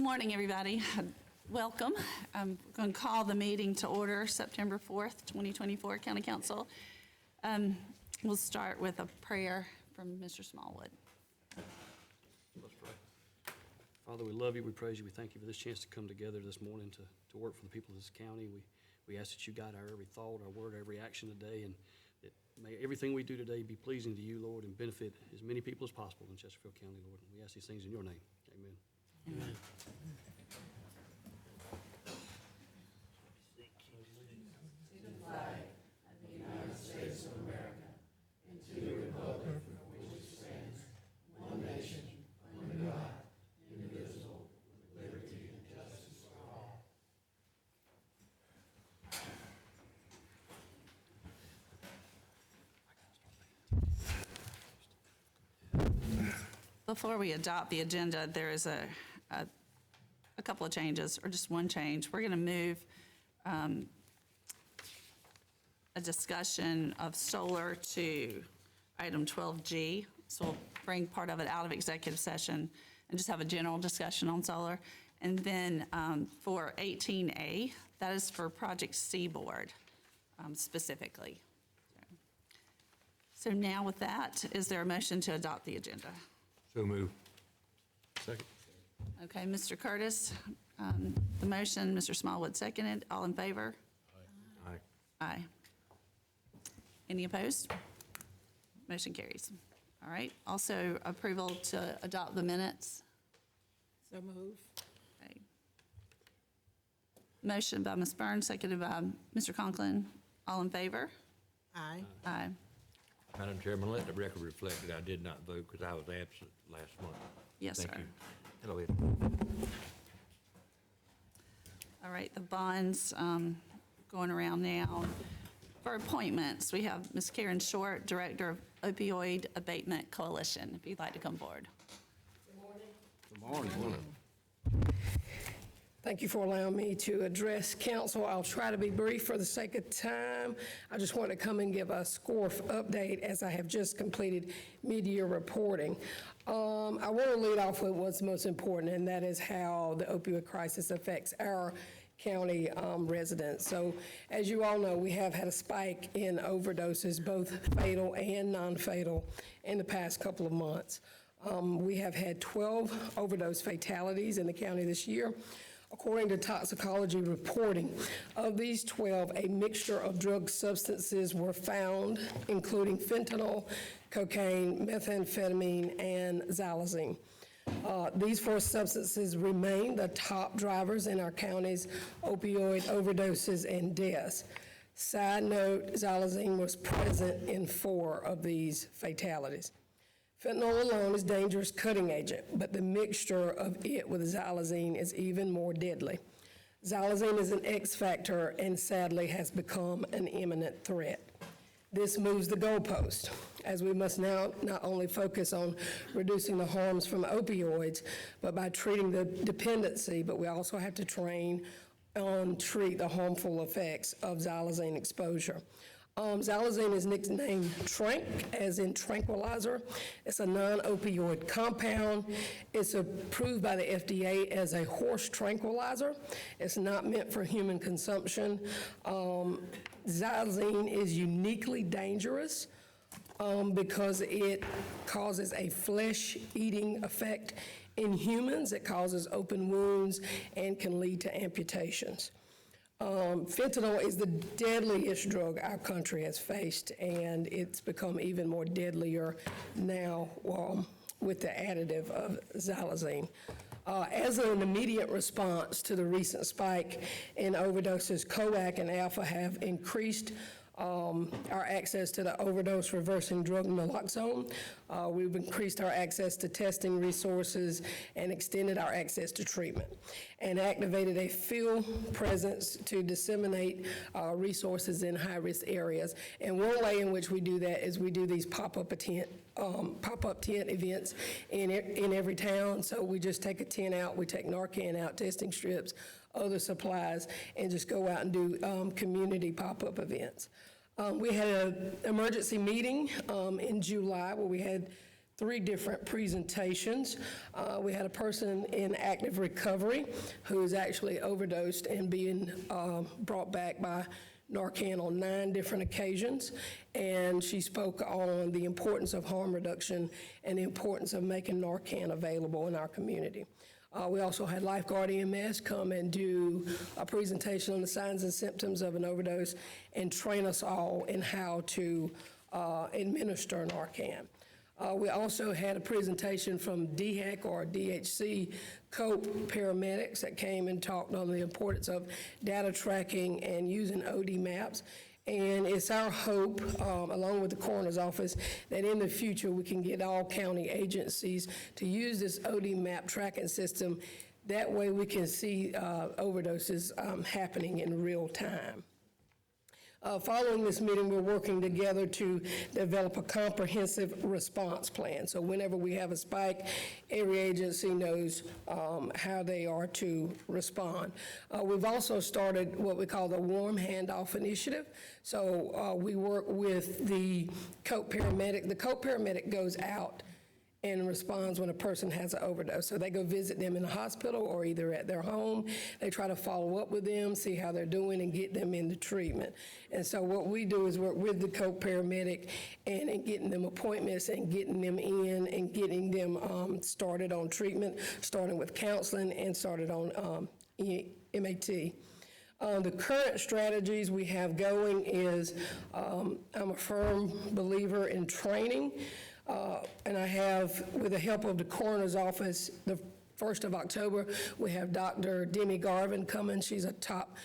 morning, everybody. Welcome. I'm going to call the meeting to order September 4th, 2024, County Council. We'll start with a prayer from Mr. Smallwood. Let's pray. Father, we love you, we praise you, we thank you for this chance to come together this morning to work for the people of this county. We ask that you guide our every thought, our word, every action today, and that may everything we do today be pleasing to you, Lord, and benefit as many people as possible in Chesterfield County, Lord. And we ask these things in your name. Amen. Amen. To the flag of the United States of America and to the republic for which it stands, one nation, under God, indivisible, with liberty and justice for all. Before we adopt the agenda, there is a couple of changes, or just one change. We're going to move a discussion of solar to item 12G. So we'll bring part of it out of executive session and just have a general discussion on solar. And then for 18A, that is for Project Seaboard specifically. So now with that, is there a motion to adopt the agenda? So move. Second. Okay, Mr. Curtis, the motion, Mr. Smallwood seconded. All in favor? Aye. Aye. Any opposed? Motion carries. All right, also approval to adopt the minutes. So move. Okay. Motion by Ms. Burns, seconded by Mr. Conklin. All in favor? Aye. Aye. Madam Chairman, let the record reflect that I did not vote because I was absent last month. Yes, sir. Thank you. Hello, Ed. All right, the bonds going around now. For appointments, we have Ms. Karen Short, Director of Opioid Abatement Coalition, if you'd like to come forward. Good morning. Thank you for allowing me to address council. I'll try to be brief for the sake of time. I just want to come and give a SCORF update as I have just completed mid-year reporting. I want to lead off with what's most important, and that is how the opioid crisis affects our county residents. So as you all know, we have had a spike in overdoses, both fatal and non-fatal, in the past couple of months. We have had 12 overdose fatalities in the county this year. According to toxicology reporting, of these 12, a mixture of drug substances were found, including fentanyl, cocaine, methamphetamine, and xylazine. These four substances remain the top drivers in our county's opioid overdoses and deaths. Side note, xylazine was present in 4 of these fatalities. Fentanyl alone is a dangerous cutting agent, but the mixture of it with xylazine is even more deadly. Xylazine is an X factor and sadly has become an imminent threat. This moves the goalpost, as we must now not only focus on reducing the harms from opioids, but by treating the dependency, but we also have to treat the harmful effects of xylazine exposure. Xylazine is nicknamed Tranq, as in tranquilizer. It's a non-opioid compound. It's approved by the FDA as a horse tranquilizer. It's not meant for human consumption. Xylazine is uniquely dangerous because it causes a flesh-eating effect in humans. It causes open wounds and can lead to amputations. Fentanyl is the deadliest drug our country has faced, and it's become even more deadlier now with the additive of xylazine. As an immediate response to the recent spike in overdoses, COAC and Alpha have increased our access to the overdose reversing drug naloxone. We've increased our access to testing resources and extended our access to treatment, and activated a field presence to disseminate resources in high-risk areas. And one way in which we do that is we do these pop-up tent events in every town. So we just take a tent out, we take Narcan out, testing strips, other supplies, and just go out and do community pop-up events. We had an emergency meeting in July where we had 3 different presentations. We had a person in active recovery who's actually overdosed and being brought back by Narcan on 9 different occasions, and she spoke on the importance of harm reduction and the importance of making Narcan available in our community. We also had Lifeguard EMS come and do a presentation on the signs and symptoms of an overdose and train us all in how to administer Narcan. We also had a presentation from DHEC or DHC COPE paramedics that came and talked on the importance of data tracking and using OD maps. And it's our hope, along with the coroner's office, that in the future we can get all county agencies to use this OD map tracking system. That way we can see overdoses happening in real time. Following this meeting, we're working together to develop a comprehensive response plan. So whenever we have a spike, every agency knows how they are to respond. We've also started what we call the Warm Handoff Initiative. So we work with the COPE paramedic. The COPE paramedic goes out and responds when a person has an overdose. So they go visit them in the hospital or either at their home. They try to follow up with them, see how they're doing, and get them into treatment. And so what we do is work with the COPE paramedic and getting them appointments and getting them in and getting them started on treatment, starting with counseling and started on MAT. The current strategies we have going is I'm a firm believer in training. And I have, with the help of the coroner's office, the 1st of October, we have Dr. Demi Garvin coming. She's a top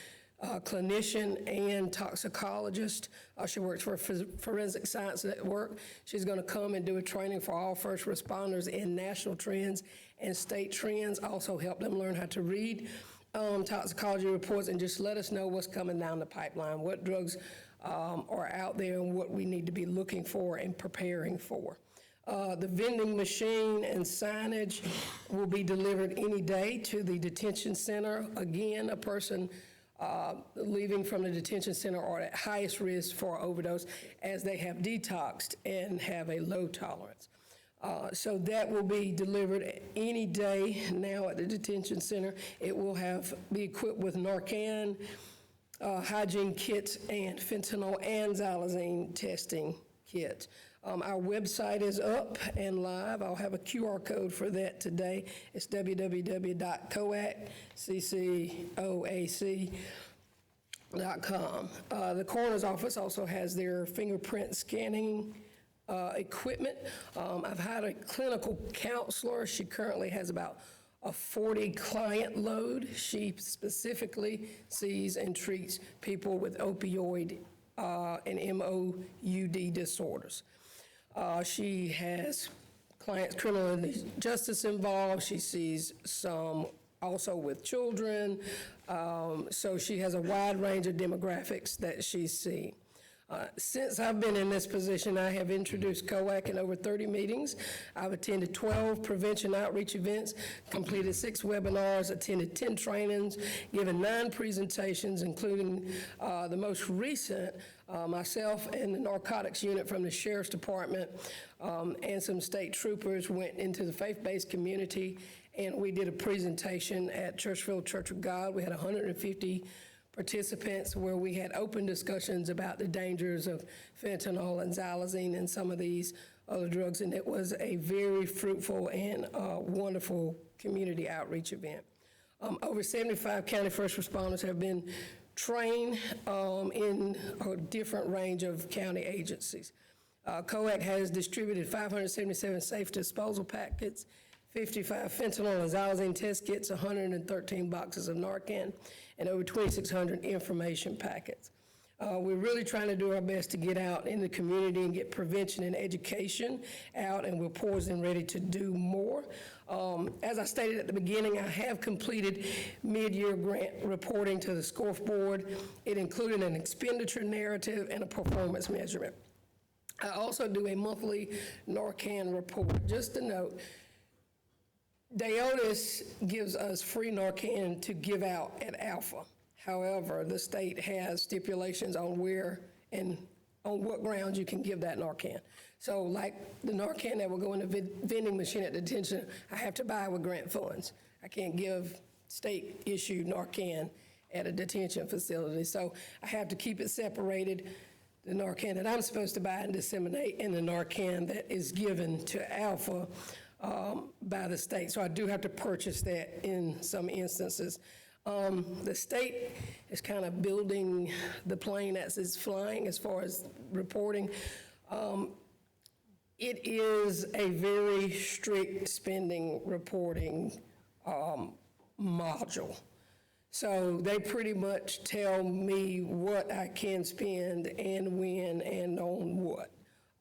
clinician and toxicologist. She works for Forensic Science Network. She's going to come and do a training for all first responders in national trends and state trends, also help them learn how to read toxicology reports and just let us know what's coming down the pipeline, what drugs are out there and what we need to be looking for and preparing for. The vending machine and signage will be delivered any day to the detention center. Again, a person leaving from the detention center are at highest risk for overdose as they have detoxed and have a low tolerance. So that will be delivered any day now at the detention center. It will be equipped with Narcan, hygiene kits, and fentanyl and xylazine testing kits. Our website is up and live. I'll have a QR code for that today. It's www.coac.com. The coroner's office also has their fingerprint scanning equipment. I've had a clinical counselor. She currently has about a 40 client load. She specifically sees and treats people with opioid and MOUD disorders. She has clients criminal justice involved. She sees some also with children. So she has a wide range of demographics that she's seen. Since I've been in this position, I have introduced COAC in over 30 meetings. I've attended 12 prevention outreach events, completed 6 webinars, attended 10 trainings, given 9 presentations, including the most recent, myself and the narcotics unit from the Sheriff's Department and some state troopers went into the faith-based community, and we did a presentation at Churchville Church of God. We had 150 participants where we had open discussions about the dangers of fentanyl and xylazine and some of these other drugs, and it was a very fruitful and wonderful community outreach event. Over 75 county first responders have been trained in a different range of county agencies. COAC has distributed 577 safe disposal packets, 55 fentanyl and xylazine test kits, 113 boxes of Narcan, and over 2,600 information packets. We're really trying to do our best to get out in the community and get prevention and education out, and we're poised and ready to do more. As I stated at the beginning, I have completed mid-year grant reporting to the SCORF board. It included an expenditure narrative and a performance measurement. I also do a monthly Narcan report. Just a note, DAODAS gives us free Narcan to give out at Alpha. However, the state has stipulations on where and on what grounds you can give that Narcan. So like the Narcan that will go in the vending machine at detention, I have to buy with grant funds. I can't give state-issued Narcan at a detention facility. So I have to keep it separated, the Narcan that I'm supposed to buy and disseminate, and the Narcan that is given to Alpha by the state. So I do have to purchase that in some instances. The state is kind of building the plane as it's flying as far as reporting. It is a very strict spending reporting module. So they pretty much tell me what I can spend and when and on what.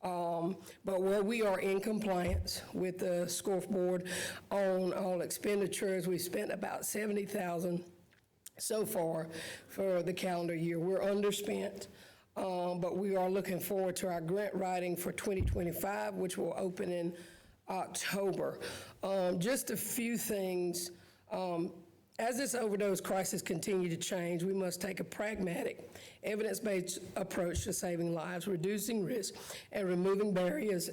But where we are in compliance with the SCORF board on all expenditures, we spent about $70,000 so far for the calendar year. We're underspent, but we are looking forward to our grant writing for 2025, which will open in October. Just a few things. As this overdose crisis continues to change, we must take a pragmatic, evidence-based approach to saving lives, reducing risk, and removing barriers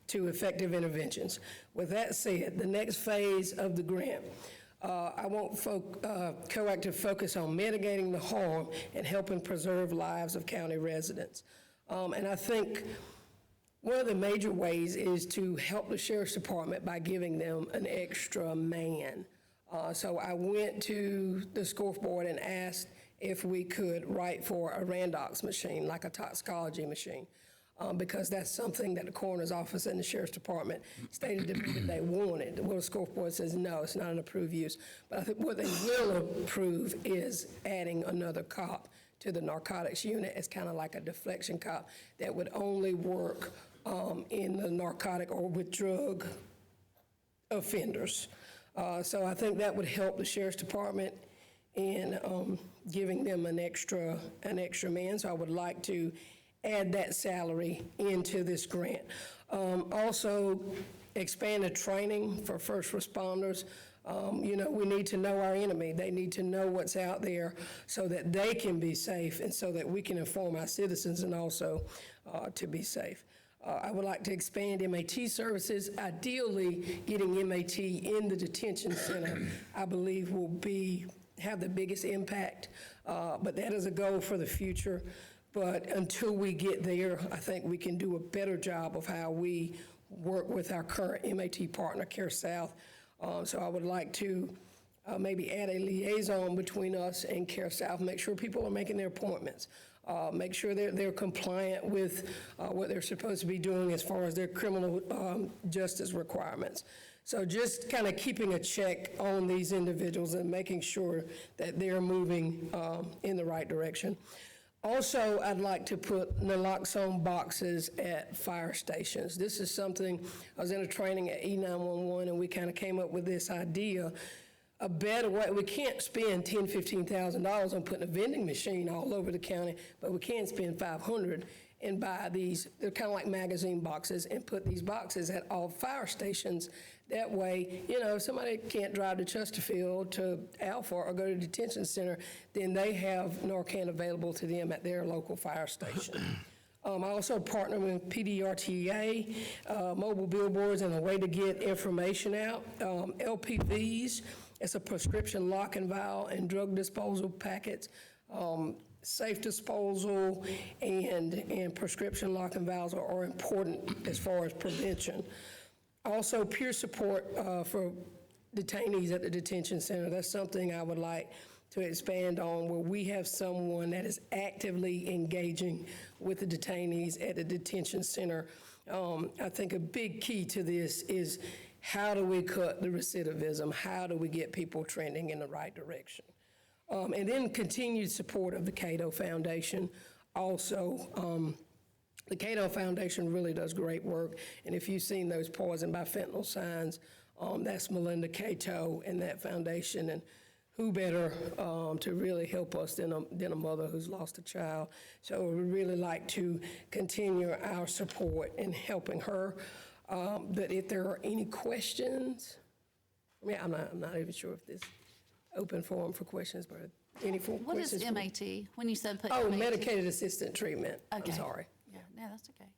to effective interventions. With that said, the next phase of the grant, I want COAC focus on mitigating the harm and helping preserve lives of county residents. And I think one of the major ways is to help the Sheriff's Department by giving them an extra man. So I went to the SCORF board and asked if we could write for a Randox machine, like a toxicology machine, because that's something that the coroner's office and the Sheriff's Department stated to me that they wanted. Well, the SCORF board says, no, it's not an approved use. But I think what they will approve is adding another cop to the narcotics unit as kind of like a deflection cop that would only work in the narcotic or with drug offenders. So I think that would help the Sheriff's Department in giving them an extra man. So I would like to add that salary into this grant. Also, expand the training for first responders. You know, we need to know our enemy. They need to know what's out there so that they can be safe and so that we can inform our citizens and also to be safe. I would like to expand MAT services. Ideally, getting MAT in the detention center, I believe, will have the biggest impact. But that is a goal for the future. But until we get there, I think we can do a better job of how we work with our current MAT partner, CareSouth. So I would like to maybe add a liaison between us and CareSouth, make sure people are making their appointments. Make sure they're compliant with what they're supposed to be doing as far as their criminal justice requirements. So just kind of keeping a check on these individuals and making sure that they're moving in the right direction. Also, I'd like to put naloxone boxes at fire stations. This is something, I was in a training at E911 and we kind of came up with this idea. A better way, we can't spend $10,000, $15,000 on putting a vending machine all over the county, but we can spend $500 and buy these, they're kind of like magazine boxes, and put these boxes at all fire stations. That way, you know, if somebody can't drive to Chesterfield, to Alpha, or go to the detention center, then they have Narcan available to them at their local fire station. I also partner with PDRTA, mobile billboards, and a way to get information out. LPVs, it's a prescription lock and vial and drug disposal packets. Safe disposal and prescription lock and vials are important as far as prevention. Also, peer support for detainees at the detention center. That's something I would like to expand on, where we have someone that is actively engaging with the detainees at the detention center. I think a big key to this is how do we cut the recidivism? How do we get people trending in the right direction? And then continued support of the Cato Foundation. Also, the Cato Foundation really does great work. And if you've seen those poison by fentanyl signs, that's Melinda Cato and that foundation. And who better to really help us than a mother who's lost a child? So we really like to continue our support in helping her. But if there are any questions, I mean, I'm not even sure if this open forum for questions, but any questions? What is MAT? When you said put Oh, MAT? medicated assistant treatment. Okay. I'm sorry. Yeah. No, that's okay.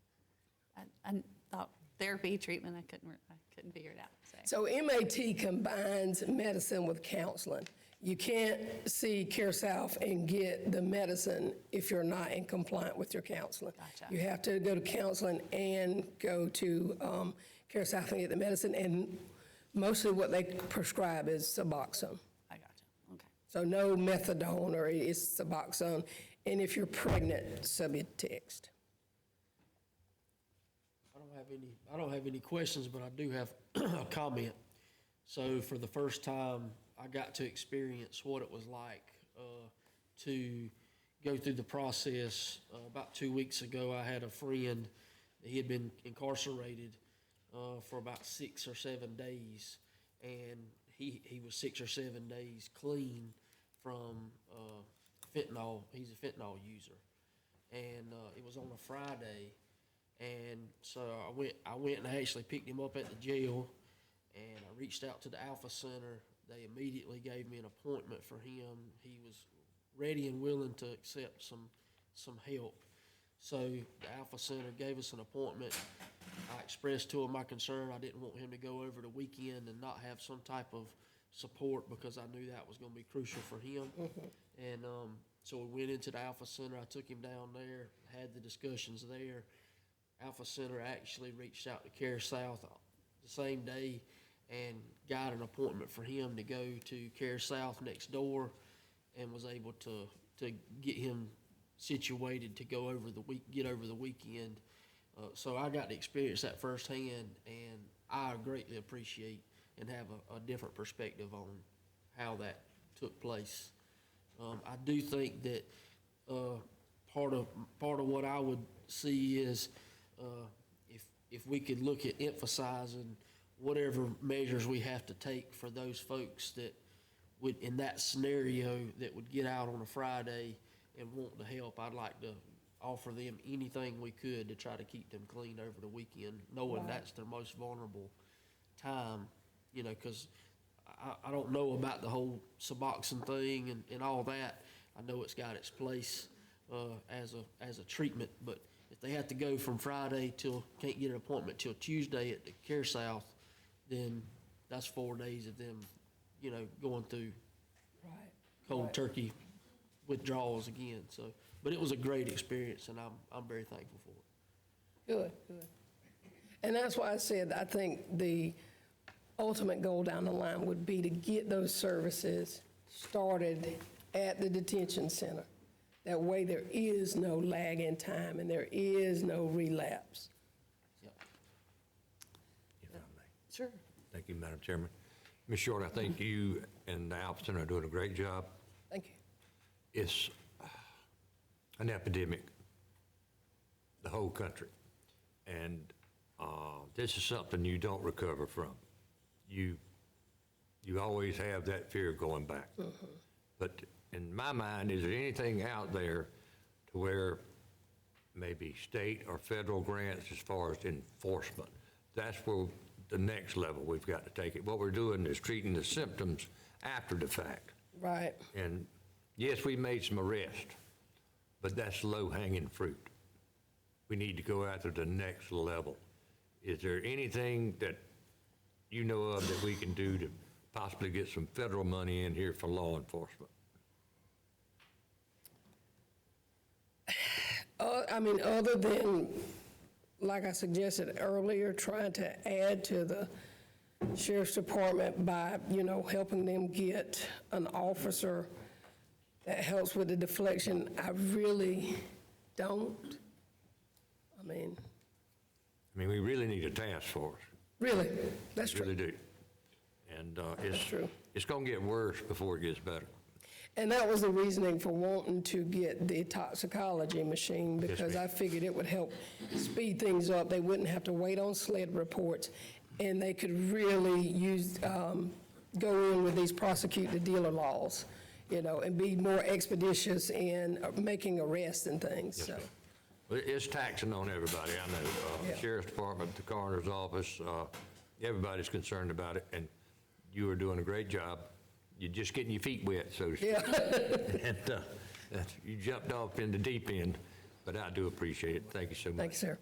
I thought therapy, treatment, I couldn't figure it out, so. So MAT combines medicine with counseling. You can't see Care South and get the medicine if you're not in compliant with your counseling. Gotcha. You have to go to counseling and go to Care South and get the medicine, and mostly what they prescribe is Suboxone. I got you, okay. So no methadone, or it's Suboxone, and if you're pregnant, Subutex. I don't have any questions, but I do have a comment. So for the first time, I got to experience what it was like to go through the process. About 2 weeks ago, I had a friend, he had been incarcerated for about 6 or 7 days, and he was 6 or 7 days clean from fentanyl. He's a fentanyl user, and it was on a Friday, and so I went and I actually picked him up at the jail, and I reached out to the Alpha Center. They immediately gave me an appointment for him. He was ready and willing to accept some help. So the Alpha Center gave us an appointment. I expressed to him my concern. I didn't want him to go over the weekend and not have some type of support, because I knew that was going to be crucial for him. And so we went into the Alpha Center. I took him down there, had the discussions there. Alpha Center actually reached out to Care South the same day and got an appointment for him to go to Care South next door, and was able to get him situated to get over the weekend. So I got to experience that firsthand, and I greatly appreciate and have a different perspective on how that took place. I do think that part of what I would see is if we could look at emphasizing whatever measures we have to take for those folks that would, in that scenario, that would get out on a Friday and want the help. I'd like to offer them anything we could to try to keep them clean over the weekend, knowing that's their most vulnerable time, you know, because I don't know about the whole Suboxone thing and all that. I know it's got its place as a treatment, but if they have to go from Friday till, can't get an appointment till Tuesday at the Care South, then that's 4 days of them, you know, going through cold turkey withdrawals again. So, but it was a great experience, and I'm very thankful for it. Good, good. And that's why I said I think the ultimate goal down the line would be to get those services started at the detention center. That way there is no lag in time and there is no relapse. Yep. If I may. Sure. Thank you, Madam Chairman. Ms. Short, I think you and the Alpha Center are doing a great job. Thank you. It's an epidemic, the whole country. And this is something you don't recover from. You always have that fear going back. But in my mind, is there anything out there to where maybe state or federal grants as far as enforcement? That's where the next level we've got to take it. What we're doing is treating the symptoms after the fact. Right. And yes, we made some arrests, but that's low-hanging fruit. We need to go after the next level. Is there anything that you know of that we can do to possibly get some federal money in here for law enforcement? I mean, other than, like I suggested earlier, trying to add to the sheriff's department by, you know, helping them get an officer that helps with the deflection, I really don't. I mean, We really need a task force. really, that's We really true. do. And That's true. it's going to get worse before it gets better. And that was the reasoning for wanting to get the toxicology machine, because ma'am. I figured it would help speed things up. They wouldn't have to wait on SLED reports, and they could really use, go in with these prosecute the dealer laws, you know, and be more expeditious in making arrests and things, so. ma'am. Well, it's taxing on everybody, I know. Yeah. Sheriff's Department, the coroner's office, everybody's concerned about it, and you are doing a great job. You're just getting your feet wet, so to speak. Yeah. And you jumped off in the deep end, but I do appreciate it. Thank you so much. Thank you, sir.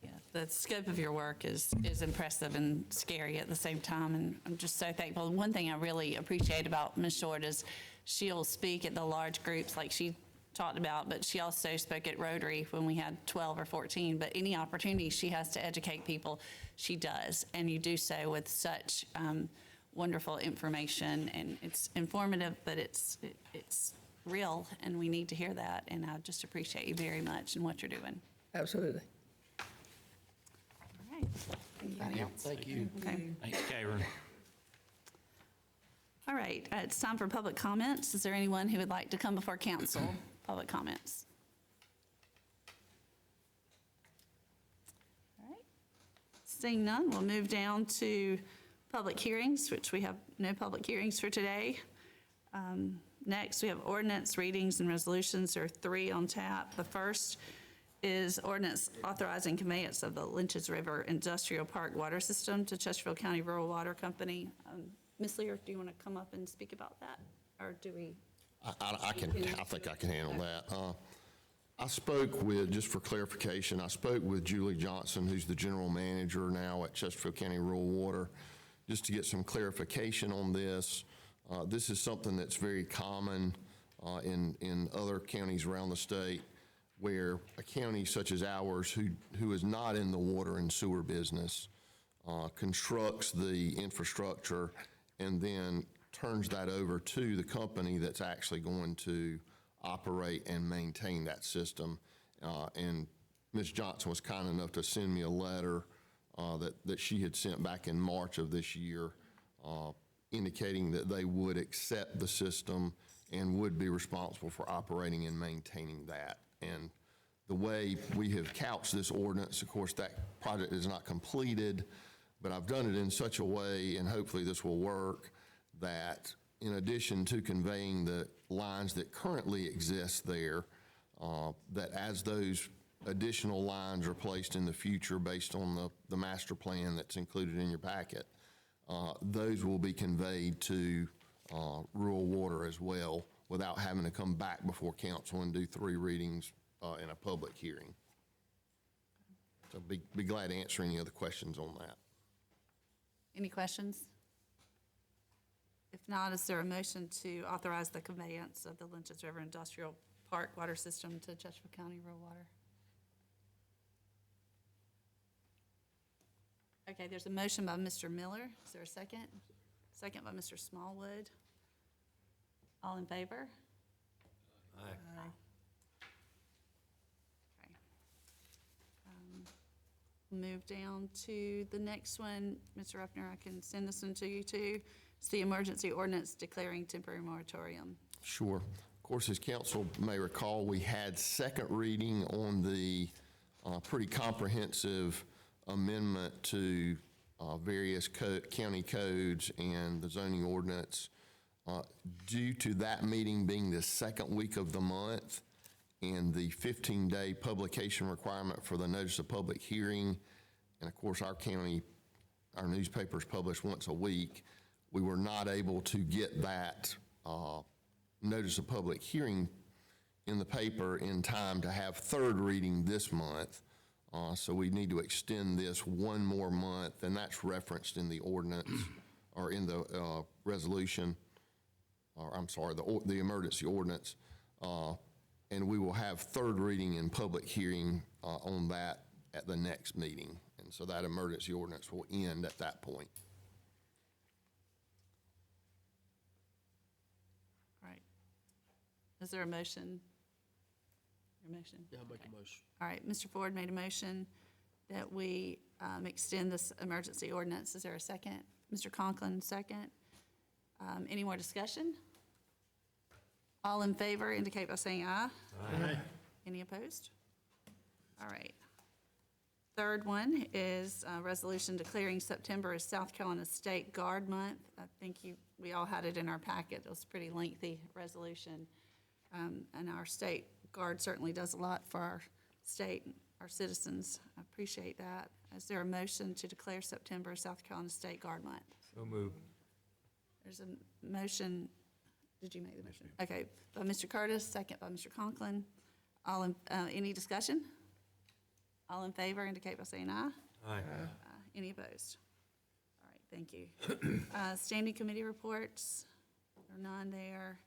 Yeah, the scope of your work is impressive and scary at the same time, and I'm just so thankful. One thing I really appreciate about Ms. Short is she'll speak at the large groups like she talked about, but she also spoke at Rotary when we had 12 or 14. But any opportunity she has to educate people, she does, and you do so with such wonderful information, and it's informative, but it's real, and we need to hear that, and I just appreciate you very much and what you're doing. Absolutely. All right. Anybody else? Thank you. Okay. Thanks, Karen. All right, it's time for public comments. Is there anyone who would like to come before council? Public comments. All right. Seeing none, we'll move down to public hearings, which we have no public hearings for today. Next, we have ordinance readings and resolutions. There are 3 on tap. The first is ordinance authorizing conveyance of the Lynch's River Industrial Park water system to Chesterfield County Rural Water Company. Ms. Lear, do you want to come up and speak about that? Or do we? I think I can handle that. I spoke with, just for clarification, I spoke with Julie Johnson, who's the general manager now at Chesterfield County Rural Water, just to get some clarification on this. This is something that's very common in other counties around the state, where a county such as ours, who is not in the water and sewer business, constructs the infrastructure and then turns that over to the company that's actually going to operate and maintain that system. And Ms. Johnson was kind enough to send me a letter that she had sent back in March of this year, indicating that they would accept the system and would be responsible for operating and maintaining that. And the way we have couched this ordinance, of course, that project is not completed, but I've done it in such a way, and hopefully this will work, that in addition to conveying the lines that currently exist there, that as those additional lines are placed in the future based on the master plan that's included in your packet, those will be conveyed to rural water as well without having to come back before council and do 3 readings in a public hearing. So be glad to answer any other questions on that. Any questions? If not, is there a motion to authorize the conveyance of the Lynch's River Industrial Park water system to Chesterfield County Rural Water? Okay, there's a motion by Mr. Miller. Is there a second? Second by Mr. Smallwood. All in favor? Aye. Okay. Move down to the next one. Mr. Ruffner, I can send this one to you too. It's the emergency ordinance declaring temporary moratorium. Sure. Of course, as council may recall, we had second reading on the pretty comprehensive amendment to various county codes and the zoning ordinance. Due to that meeting being the second week of the month and the 15-day publication requirement for the notice of public hearing, and of course our newspapers publish once a week, we were not able to get that notice of public hearing in the paper in time to have third reading this month. So we need to extend this one more month, and that's referenced in the ordinance or in the resolution, or I'm sorry, the emergency ordinance. And we will have third reading and public hearing on that at the next meeting. And so that emergency ordinance will end at that point. All right. Is there a motion? Your motion? Yeah, I'll make Okay. a motion. All right, Mr. Ford made a motion that we extend this emergency ordinance. Is there a second? Mr. Conklin, second. Any more discussion? All in favor indicate by saying aye. Aye. Any opposed? All right. Third one is a resolution declaring September as South Carolina State Guard Month. I think we all had it in our packet. It was a pretty lengthy resolution. And our state guard certainly does a lot for our state, our citizens. I appreciate that. Is there a motion to declare September as South Carolina State Guard Month? So moved. There's a motion. Did you make the motion? Okay, by Mr. Curtis, second by Mr. Conklin. Any discussion? All in favor indicate by saying aye. Aye. Any opposed? All right, thank you. Standing committee reports, there are none there.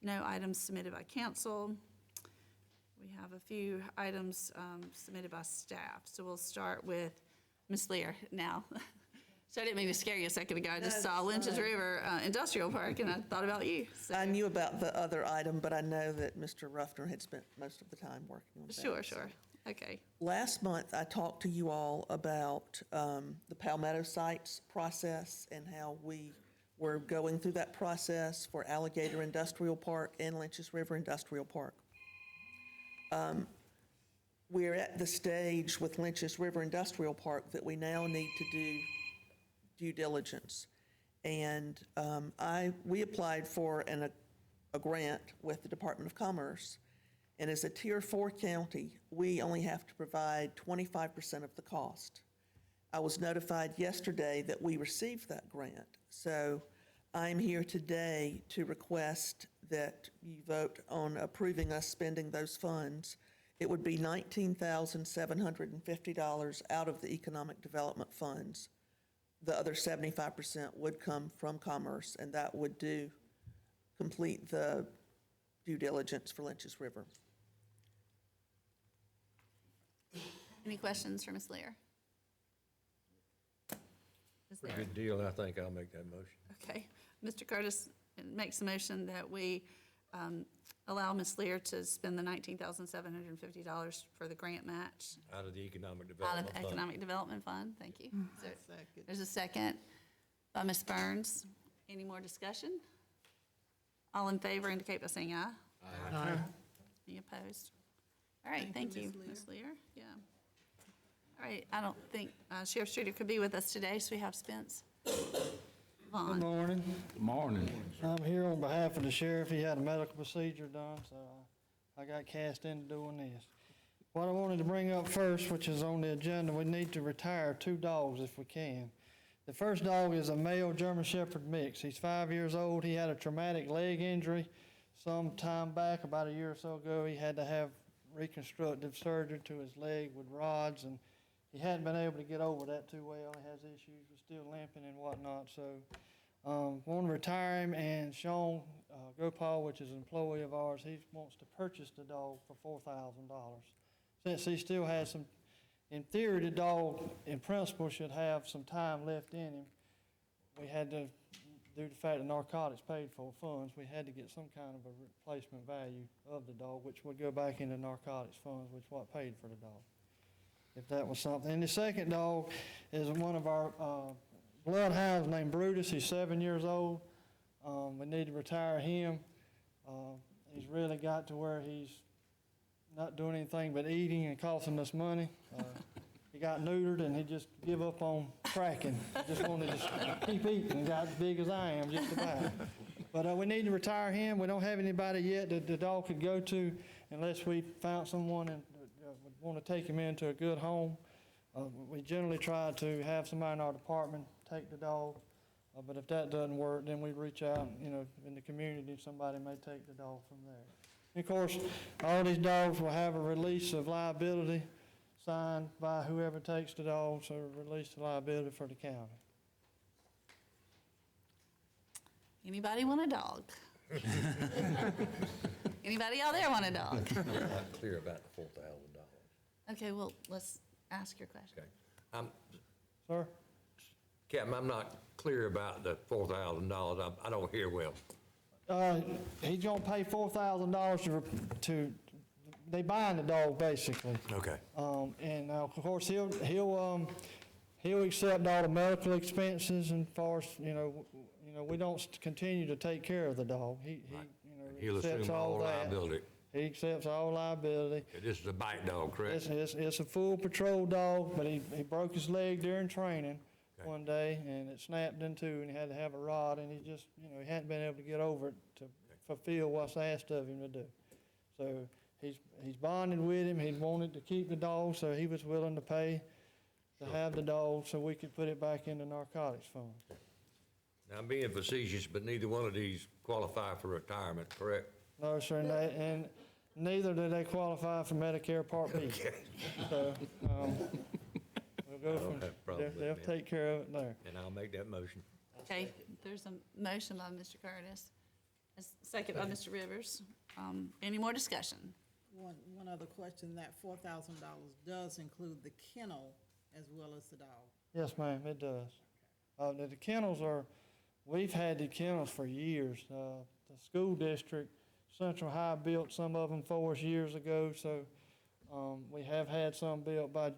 No items submitted by council. We have a few items submitted by staff. So we'll start with Ms. Lear now. So I didn't mean to scare you a second ago. I just saw Lynch's River Industrial Park and I thought about you. So- I knew about the other item, but I know that Mr. Ruffner had spent most of the time working on that. Sure, sure. Okay. Last month, I talked to you all about the Palmetto Sites process and how we were going through that process for Alligator Industrial Park and Lynch's River Industrial Park. We're at the stage with Lynch's River Industrial Park that we now need to do due diligence. And we applied for a grant with the Department of Commerce. And as a Tier 4 county, we only have to provide 25% of the cost. I was notified yesterday that we received that grant. So I'm here today to request that you vote on approving us spending those funds. It would be $19,750 out of the economic development funds. The other 75% would come from Commerce, and that would complete the due diligence for Lynch's River. Any questions for Ms. Lear? Ms. Lear? Good deal, I think I'll make that motion. Okay. Mr. Curtis makes a motion that we allow Ms. Lear to spend the $19,750 for the grant match Out of the Economic out Development of Fund. Economic Development Fund. Thank you. There's a second by Ms. Burns. Any more discussion? All in favor indicate by saying aye. Aye. Any opposed? All right, thank you, Ms. Lear. Yeah. All right, I don't think Sheriff Streeter could be with us today, so we have Spence Good Vaughn. morning. Morning. I'm here on behalf of the sheriff. He had a medical procedure done, so I got cast into doing this. What I wanted to bring up first, which is on the agenda, we need to retire 2 dogs if we can. The first dog is a male German Shepherd mix. He's 5 years old. He had a traumatic leg injury some time back, about a year or so ago. He had to have reconstructive surgery to his leg with rods, and he hadn't been able to get over that too well. He has issues with still limping and whatnot, so want to retire him. And Sean Gopal, which is an employee of ours, he wants to purchase the dog for $4,000. Since he still has some, in theory, the dog in principle should have some time left in him. We had to, due to the fact that narcotics paid for funds, we had to get some kind of a replacement value of the dog, which would go back into narcotics funds, which what paid for the dog, if that was something. And the second dog is one of our bloodhounds named Brutus. He's 7 years old. We need to retire him. He's really got to where he's not doing anything but eating and costing us money. He got neutered and he just give up on cracking. He just wanted to keep eating and got as big as I am, just about. But we need to retire him. We don't have anybody yet that the dog could go to unless we found someone and would want to take him into a good home. We generally try to have somebody in our department take the dog. But if that doesn't work, then we reach out, in the community, somebody may take the dog from there. And of course, all these dogs will have a release of liability signed by whoever takes the dog, so release the liability for the county. Anybody want a dog? Anybody out there want a dog? I'm not clear about the $4,000. Okay, well, let's ask your question. Okay. Sir? Captain, I'm not clear about the $4,000. I don't hear well. He's gonna pay $4,000 to, they buying the dog basically. Okay. And of course, he'll accept all the medical expenses and far as, we don't continue to take care of the dog. He'll accepts assume all that. liability. He accepts all liability. This is a bite dog, correct? It's a full patrol dog, but he broke his leg during training Okay. one day, and it snapped in two, and he had to have a rod, and he just, he hadn't been able to get over it to fulfill what's asked of him to do. So he's bonded with him. He wanted to keep the dog, so he was willing to pay to have the dog so we could put it back in the narcotics fund. Now, I'm being facetious, but neither one of these qualify for retirement, correct? No, sir, and neither do they qualify for Medicare Part B. So, we'll go don't from, have a problem with they'll that. take care of it there. And I'll make that motion. Okay, there's a motion by Mr. Curtis, a second by Mr. Rivers. Any more discussion? One other question, that $4,000 does include the kennel as well as the dog. Yes, ma'am, it does. The kennels are, we've had the kennels for years. The school district, Central High built some of them for us years ago, so we have had some built by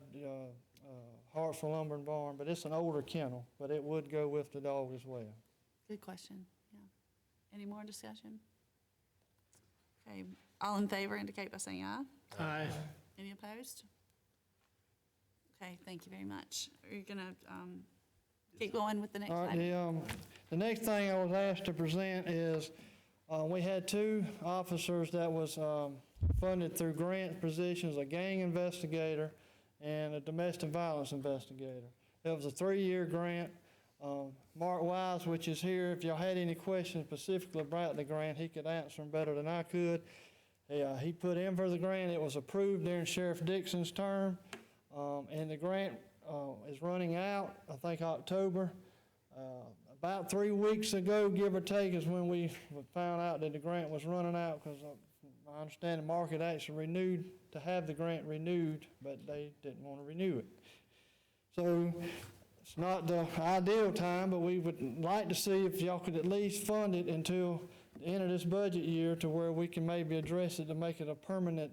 Hartsville Lumber and Barn, but it's an older kennel, but it would go with the dog as well. Good question, yeah. Any more discussion? Okay, all in favor indicate by saying aye. Aye. Any opposed? Okay, thank you very much. Are you gonna keep going with the next All right, item? the next thing I was asked to present is, we had two officers that was funded through grant positions, a gang investigator and a domestic violence investigator. It was a 3-year grant. Mark Wise, which is here, if y'all had any questions specifically about the grant, he could answer them better than I could. He put in for the grant. It was approved during Sheriff Dixon's term, and the grant is running out, I think, October. About 3 weeks ago, give or take, is when we found out that the grant was running out, because I understand the market actually renewed to have the grant renewed, but they didn't want to renew it. So it's not the ideal time, but we would like to see if y'all could at least fund it until the end of this budget year, to where we can maybe address it to make it a permanent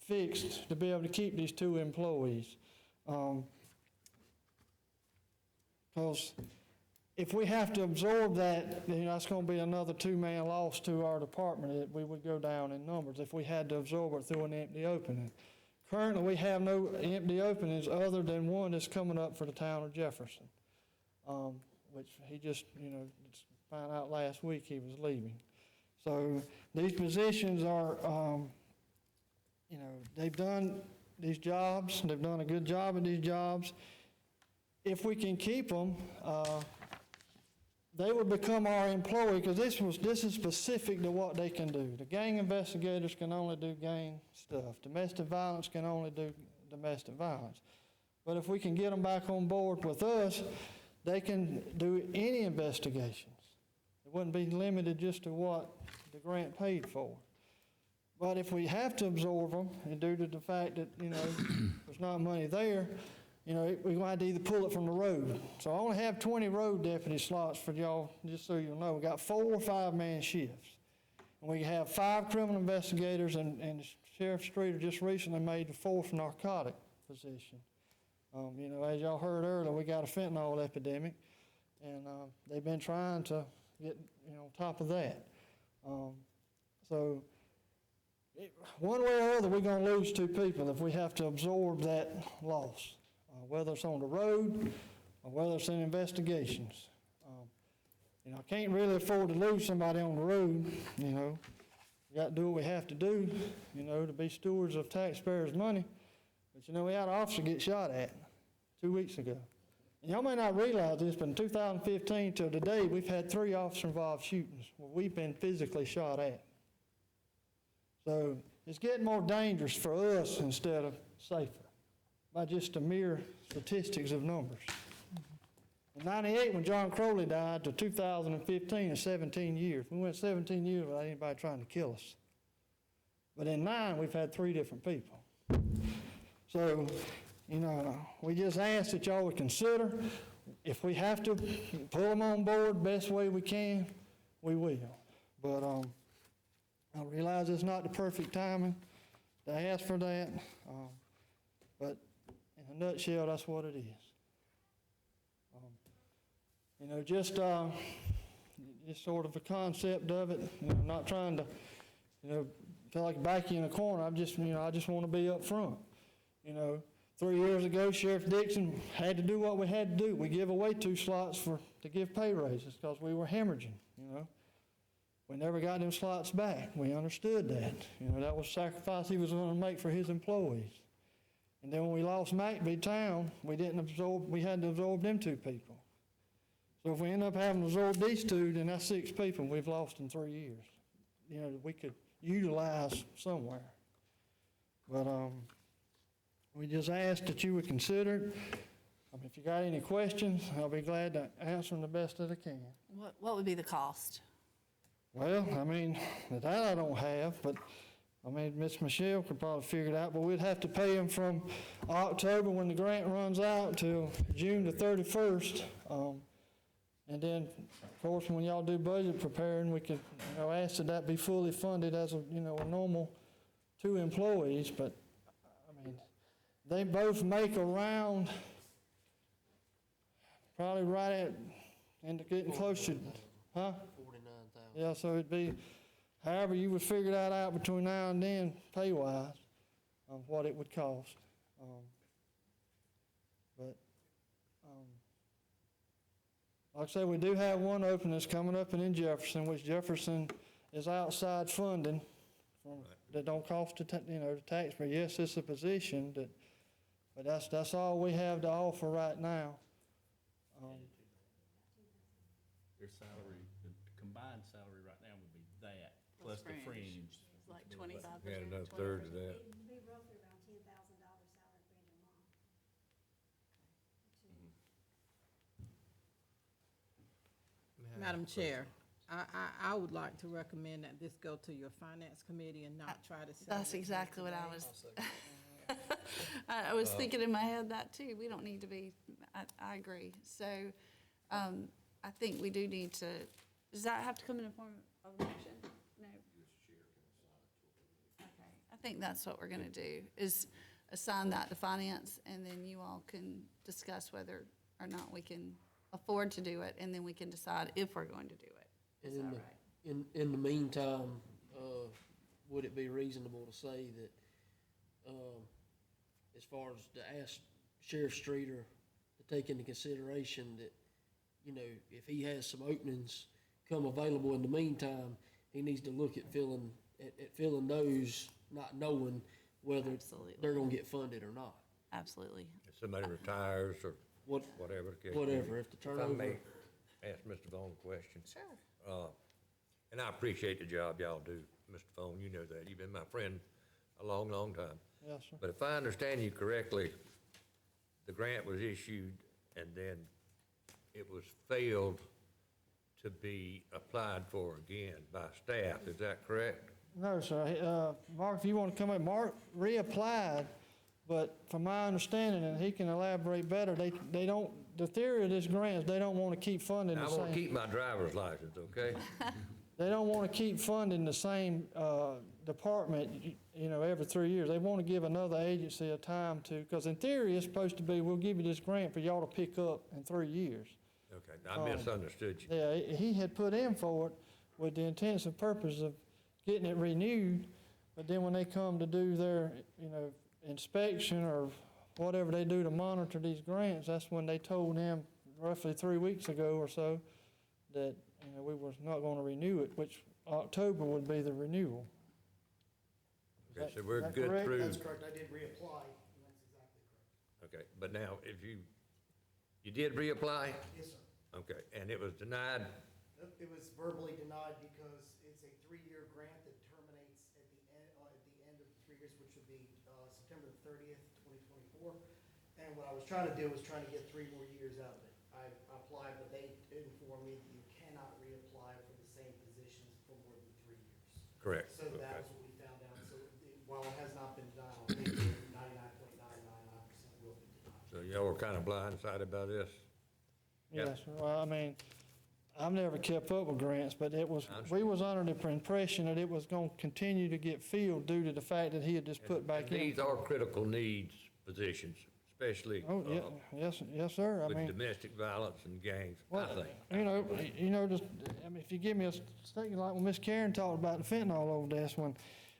fix to be able to keep these 2 employees. Because if we have to absorb that, then that's going to be another 2-man loss to our department. We would go down in numbers if we had to absorb it through an empty opening. Currently, we have no empty openings other than one that's coming up for the town of Jefferson, which he just, found out last week he was leaving. So these positions are, they've done these jobs. They've done a good job at these jobs. If we can keep them, they would become our employee, because this is specific to what they can do. The gang investigators can only do gang stuff. Domestic violence can only do domestic violence. But if we can get them back on board with us, they can do any investigations. It wouldn't be limited just to what the grant paid for. But if we have to absorb them, and due to the fact that, there's not money there, we're going to have to either pull it from the road. So I only have 20 road deputy slots for y'all, just so you'll know. We got 4 5-man shifts. And we have 5 criminal investigators, and Sheriff Streeter just recently made the 4th narcotic position. As y'all heard earlier, we got a fentanyl epidemic, and they've been trying to get, on top of that. One way or other, we're going to lose 2 people if we have to absorb that loss. Whether it's on the road or whether it's in investigations. I can't really afford to lose somebody on the road, We got to do what we have to do, to be stewards of taxpayers' money. But, we had an officer get shot at 2 weeks ago. And y'all may not realize this, but in 2015 till today, we've had 3 officer-involved shootings where we've been physically shot at. So it's getting more dangerous for us instead of safer, by just the mere statistics of numbers. In 98, when John Crowley died, to 2015 is 17 years. We went 17 years without anybody trying to kill us. But in 9, we've had 3 different people. So, we just ask that y'all would consider, if we have to pull them on board best way we can, we will. But I realize it's not the perfect timing to ask for that, but in a nutshell, that's what it is. Just sort of a concept of it, not trying to, feel like back you in a corner. I just want to be up front. 3 years ago, Sheriff Dixon had to do what we had to do. We give away 2 slots to give pay raises because we were hemorrhaging, We never got them slots back. We understood that. That was a sacrifice he was going to make for his employees. And then when we lost McBee Town, we had to absorb them 2 people. So if we end up having to absorb these 2, then that's 6 people we've lost in 3 years. We could utilize somewhere. But, we just ask that you would consider it. If you got any questions, I'll be glad to answer them the best that I can. What would be the cost? Well, I mean, that I don't have, but, I mean, Miss Michelle could probably figure it out, but we'd have to pay them from October when the grant runs out till June the 31st. And then, of course, when y'all do budget preparing, we could, ask that that be fully funded as a, a normal 2 employees, but, I mean, they both make around, probably right at, and getting close to, huh? 49,000. Yeah, so it'd be, however you would figure that out between now and then, pay-wise, what it would cost. Like I say, we do have one opening that's coming up in Jefferson, which Jefferson is outside funding that don't cost the taxpayer. Yes, it's a position but that's all we have to offer right now. Their salary, the combined salary right now would be that, plus the fringe. It's like 25%. Yeah, another third of that. It would be roughly around $10,000 salary fringe a month. Madam Chair, I would like to recommend that this go to your finance committee and not try to sell That's it exactly what I today. was, I was thinking in my head that too. We don't need to be, I agree. So, I think we do need to, does that have to come in a form of a motion? No. Okay, I think that's what we're gonna do, is assign that to finance, and then you all can discuss whether or not we can afford to do it, and then we can decide if we're going to do it. Is that right? In the meantime, would it be reasonable to say that, as far as to ask Sheriff Streeter to take into consideration that, if he has some openings come available in the meantime, he needs to look at filling those, not knowing whether Absolutely. they're gonna get funded or not. Absolutely. If somebody retires or whatever the case may be. Whatever, if the If I turnover. may ask Mr. Vaughn a question. Sure. And I appreciate the job y'all do, Mr. Vaughn, you know that. You've been my friend a long, long time. Yes, sir. But if I understand you correctly, the grant was issued and then it was failed to be applied for again by staff, is that correct? No, sir. Mark, if you want to come in, Mark reapplied, but from my understanding, and he can elaborate better, they don't, the theory of this grant is they don't want to keep funding I the want to same. keep my driver's license, okay? They don't want to keep funding the same department, every 3 years. They want to give another agency a time to, because in theory, it's supposed to be, we'll give you this grant for y'all to pick up in 3 years. Okay, I misunderstood you. Yeah, he had put in for it with the intensive purpose of getting it renewed, but then when they come to do their, inspection or whatever they do to monitor these grants, that's when they told him roughly 3 weeks ago or so that, we was not going to renew it, which October would be the renewal. Okay, so we're that good correct? through. That's correct, I did reapply, and that's exactly correct. Okay, but now, if you did reapply? Yes, sir. Okay, and it was denied? It was verbally denied because it's a 3-year grant that terminates at the end of the 3 years, which would be September 30th, 2024. And what I was trying to do was trying to get 3 more years out of it. I applied, but they informed me that you cannot reapply for the same positions for more than 3 years. Correct. So Okay. that was what we found out. So while it has not been done, I think 99.999% will be denied. So y'all were kind of blindsided by this? Yep. Yes, well, I mean, I've never kept up with grants, but we was under the impression that it was going to continue to get filled due to the fact that he had just put back And in. these are critical needs positions, especially Oh, yeah, yes, sir, I with mean. domestic violence and gangs, I Well, think. just, if you give me a statement like when Miss Karen talked about the fentanyl overdose one,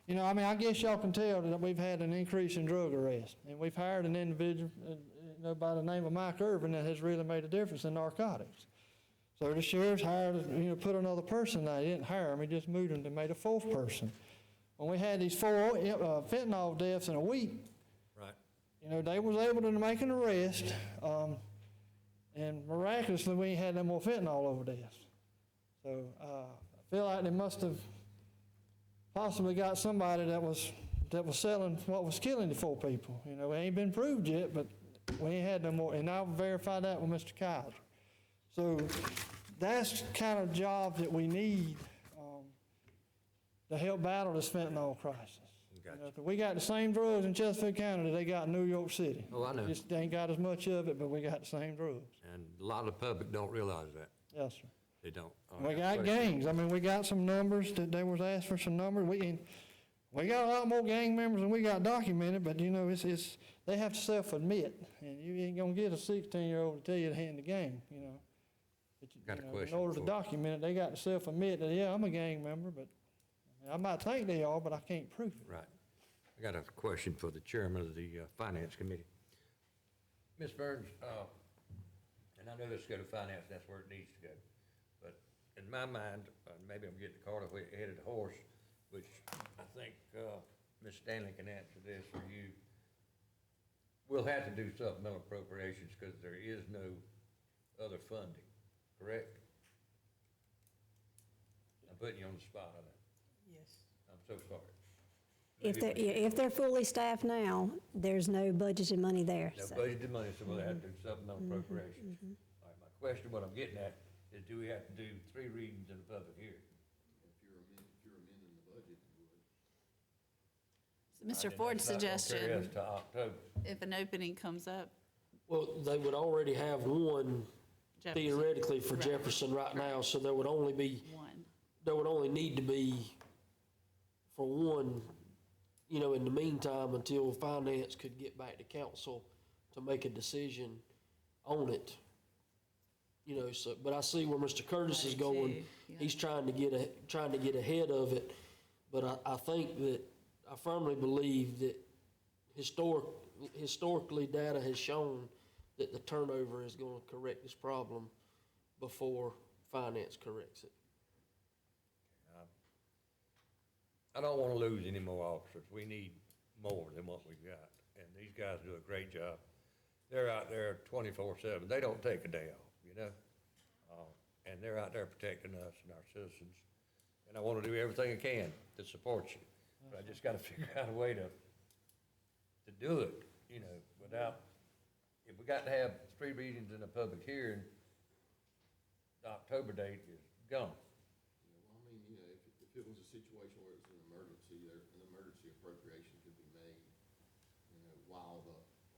I guess y'all can tell that we've had an increase in drug arrests. And we've hired an individual, by the name of Mike Irvin that has really made a difference in narcotics. So the sheriff's hired, put another person there. He didn't hire him, he just moved him to made a 4th person. When we had these 4 fentanyl deaths in a week, Right. they was able to make an arrest, and miraculously, we ain't had no more fentanyl overdose. So, I feel like they must have possibly got somebody that was selling what was killing the 4 people. You know, it ain't been proved yet, but we ain't had no more, and I'll verify that with Mr. Kaiser. So that's the kind of job that we need to help battle this fentanyl crisis. Gotcha. You know, 'cause we got the same drugs in Chesapeake County that they got in New York City. Oh, I know. Just ain't got as much of it, but we got the same drugs. And a lot of the public don't realize that. Yes, sir. They don't. We got gangs. I mean, we got some numbers that they was asked for some numbers. We got a lot more gang members than we got documented, but you know, it's they have to self-admit, and you ain't gonna get a 16-year-old to tell you to hand the gang, you know. But Got a in question order to for- document it, they got to self-admit that, yeah, I'm a gang member, but I might think they are, but I can't prove it. Right. I got a question for the chairman of the Finance Committee. Ms. Burns, and I know this go to finance, that's where it needs to go. But in my mind, maybe I'm getting the cart ahead of the horse, which I think Ms. Stanley can answer this for you. We'll have to do supplemental appropriations because there is no other funding, correct? I'm putting you on the spot on that. Yes. I'm so sorry. If they're fully staffed now, there's no budgeted money there. No so. budgeted money, so we'll have to do supplemental appropriations. All right, my question, what I'm getting at, is do we have to do 3 readings in a public hearing? Mr. Ford's That's not gonna carry us suggestion, to October. if an opening comes up, Well, they would already have one Jefferson, theoretically for Right. Jefferson right now, so there would only need to be for one, you know, in the meantime, until finance could get back to council to make a decision on it. You know, so, but I see where Mr. Curtis is going. yeah. He's trying to get ahead of it. But I think that, I firmly believe that historically, data has shown that the turnover is gonna correct this problem before finance corrects it. I don't want to lose any more officers. We need more than what we've got. And these guys do a great job. They're out there 24/7. They don't take a day off, you know? And they're out there protecting us and our citizens. And I want to do everything I can to support you. But I just got to figure out a way to do it, you know, without, if we got to have 3 readings in a public hearing, the October date is gone. Well, I mean, you know, if it was a situation where it's an emergency, an emergency appropriation could be made, you know, while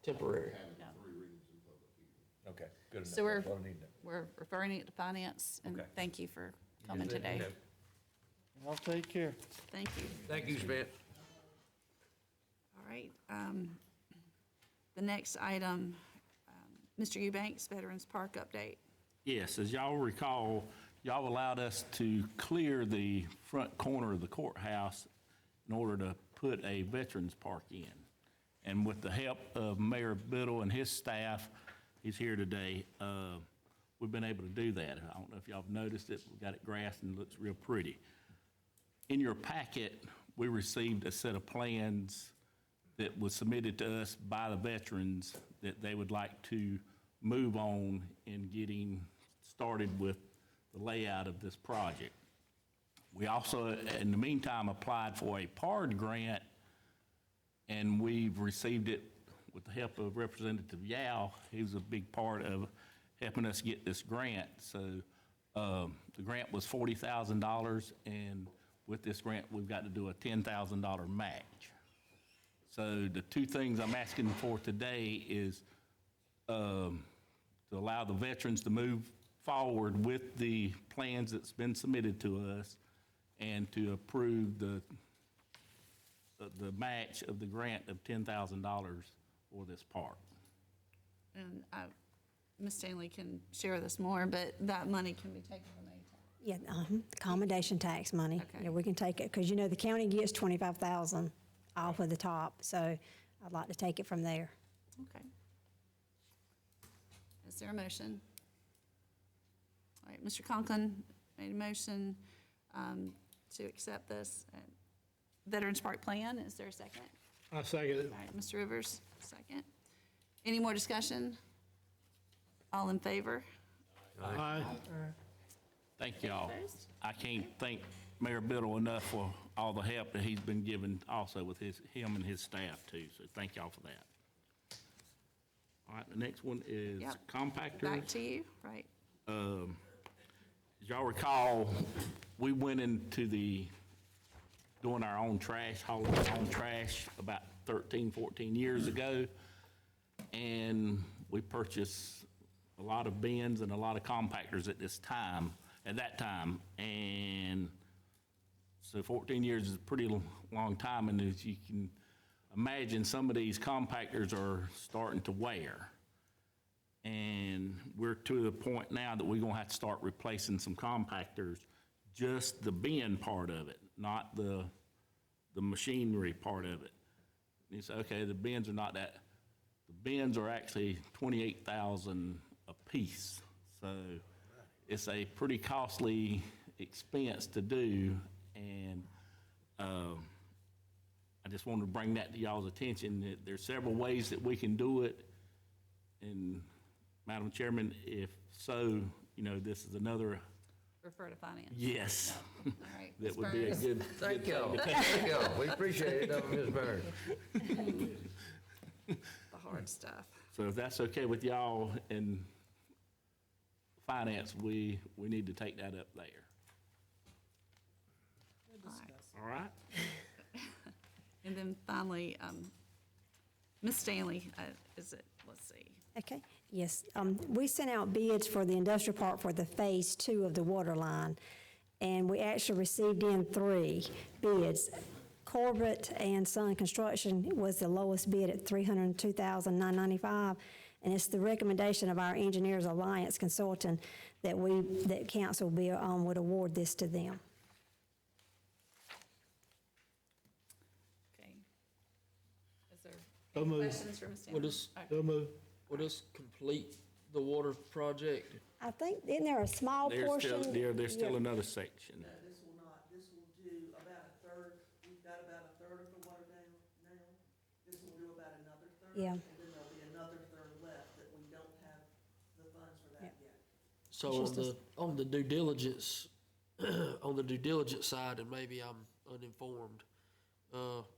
Temporary. having Yeah. 3 readings in public hearing. Okay, good enough. So we're- That's what I need to know. we're referring it to finance, and Okay. thank you for coming Just let me today. know. I'll take care. Thank you. Thank you, Spence. All right. The next item, Mr. Eubanks, Veterans Park update. Yes, as y'all recall, y'all allowed us to clear the front corner of the courthouse in order to put a veterans park in. And with the help of Mayor Biddle and his staff, he's here today, we've been able to do that. I don't know if y'all have noticed it, we've got it grassed and it looks real pretty. In your packet, we received a set of plans that was submitted to us by the veterans that they would like to move on in getting started with the layout of this project. We also, in the meantime, applied for a PARD grant, and we've received it with the help of Representative Yao. He was a big part of helping us get this grant. So the grant was $40,000, and with this grant, we've got to do a $10,000 match. So the 2 things I'm asking for today is to allow the veterans to move forward with the plans that's been submitted to us and to approve the match of the grant of $10,000 for this park. And Ms. Stanley can share this more, but that money can be taken from ATAC. Yeah, accommodation tax money. Okay. Yeah, we can take it, because you know, the county gets 25,000 off of the top, so I'd like to take it from there. Okay. Is there a motion? All right, Mr. Conklin made a motion to accept this Veterans Park plan. Is there a second? I second it. All right, Mr. Rivers, second. Any more discussion? All in favor? Aye. Thank y'all. Opposed? I can't thank Mayor Biddle enough for all the help that he's been given also with him and his staff too. So thank y'all for that. All right, the next one is Yep. compactors. Back to you, right? As y'all recall, we went into doing our own trash, hauling our own trash about 13, 14 years ago. And we purchased a lot of bins and a lot of compactors at that time. And so 14 years is a pretty long time, and as you can imagine, some of these compactors are starting to wear. And we're to the point now that we're gonna have to start replacing some compactors, just the bin part of it, not the machinery part of it. And you say, okay, the bins are not that, the bins are actually 28,000 a piece. So it's a pretty costly expense to do, and I just wanted to bring that to y'all's attention, that there's several ways that we can do it. And Madam Chairman, if so, this is another, Refer to finance. yes. All right. That would be a good. Thank y'all. Thank y'all. We appreciate it, don't we, Ms. Burns? The hard stuff. So if that's okay with y'all and finance, we need to take that up there. All right? And then finally, Ms. Stanley, let's see. Okay, yes. We sent out bids for the industrial park for the Phase 2 of the water line, and we actually received in 3 bids. Corbett and Son Construction was the lowest bid at $302,995, and it's the recommendation of our Engineers Alliance consultant that council would award this to them. Okay. Is there So any moved. questions for Ms. Stanley? Will this complete the water project? I think, isn't there a small portion? There's still another section. No, this will not. This will do about a third. We've got about a third of the water down now. This will do about another third. Yeah. And then there'll be another third left that we don't have the funds for that yet. So on the due diligence, on the due diligence side, and maybe I'm uninformed, on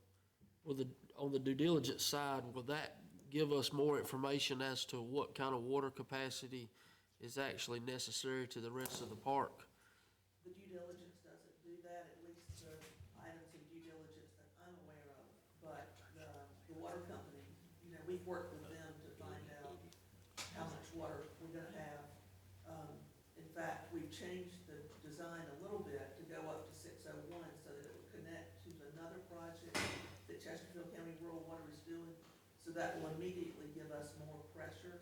the due diligence side, will that give us more information as to what kind of water capacity is actually necessary to the rest of the park? The due diligence doesn't do that, at least the items in due diligence that I'm aware of. But the water company, we've worked with them to find out how much water we're gonna have. In fact, we've changed the design a little bit to go up to 601 so that it would connect to another project that Chesterfield County Rural Water is doing. So that will immediately give us more pressure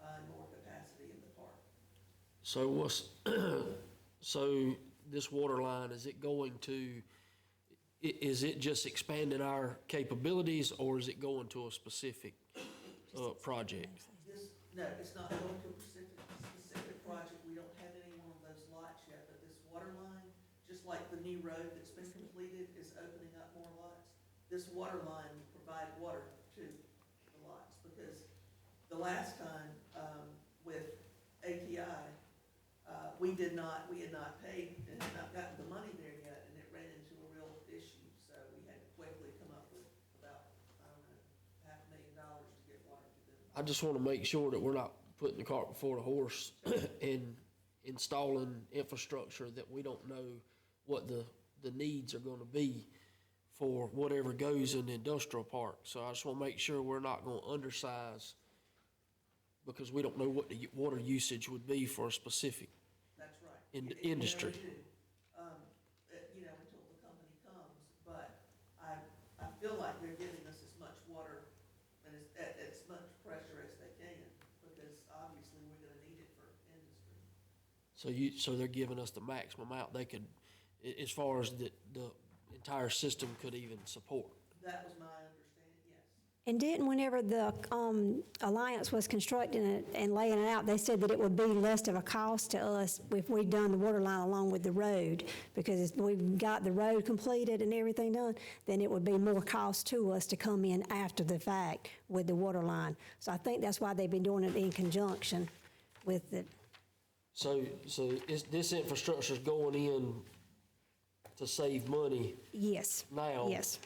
and more capacity in the park. So so this water line, is it just expanding our capabilities, or is it going to a specific project? No, it's not going to a specific project. We don't have any one of those lots yet, but this water line, just like the new road that's been completed, is opening up more lots. This water line will provide water to the lots, because the last time, with ATI, we had not paid and had not gotten the money there yet, and it ran into a real issue. So we had to quickly come up with about, $500,000 to get water to them. I just want to make sure that we're not putting the cart before the horse and installing infrastructure that we don't know what the needs are going to be for whatever goes in the industrial park. So I just want to make sure we're not going to undersize, because we don't know what the water usage would be for a specific That's right. industry. Until the company comes, but I feel like they're giving us as much water and as much pressure as they can, because obviously we're gonna need it for industry. So they're giving us the maximum amount they could, as far as the entire system could even support. That was my understanding, yes. And whenever the Alliance was constructing it and laying it out, they said that it would be less of a cost to us if we'd done the water line along with the road, because if we've got the road completed and everything done, then it would be more cost to us to come in after the fact with the water line. So I think that's why they've been doing it in conjunction with it. So this infrastructure's going in to save money Yes. now. Yes.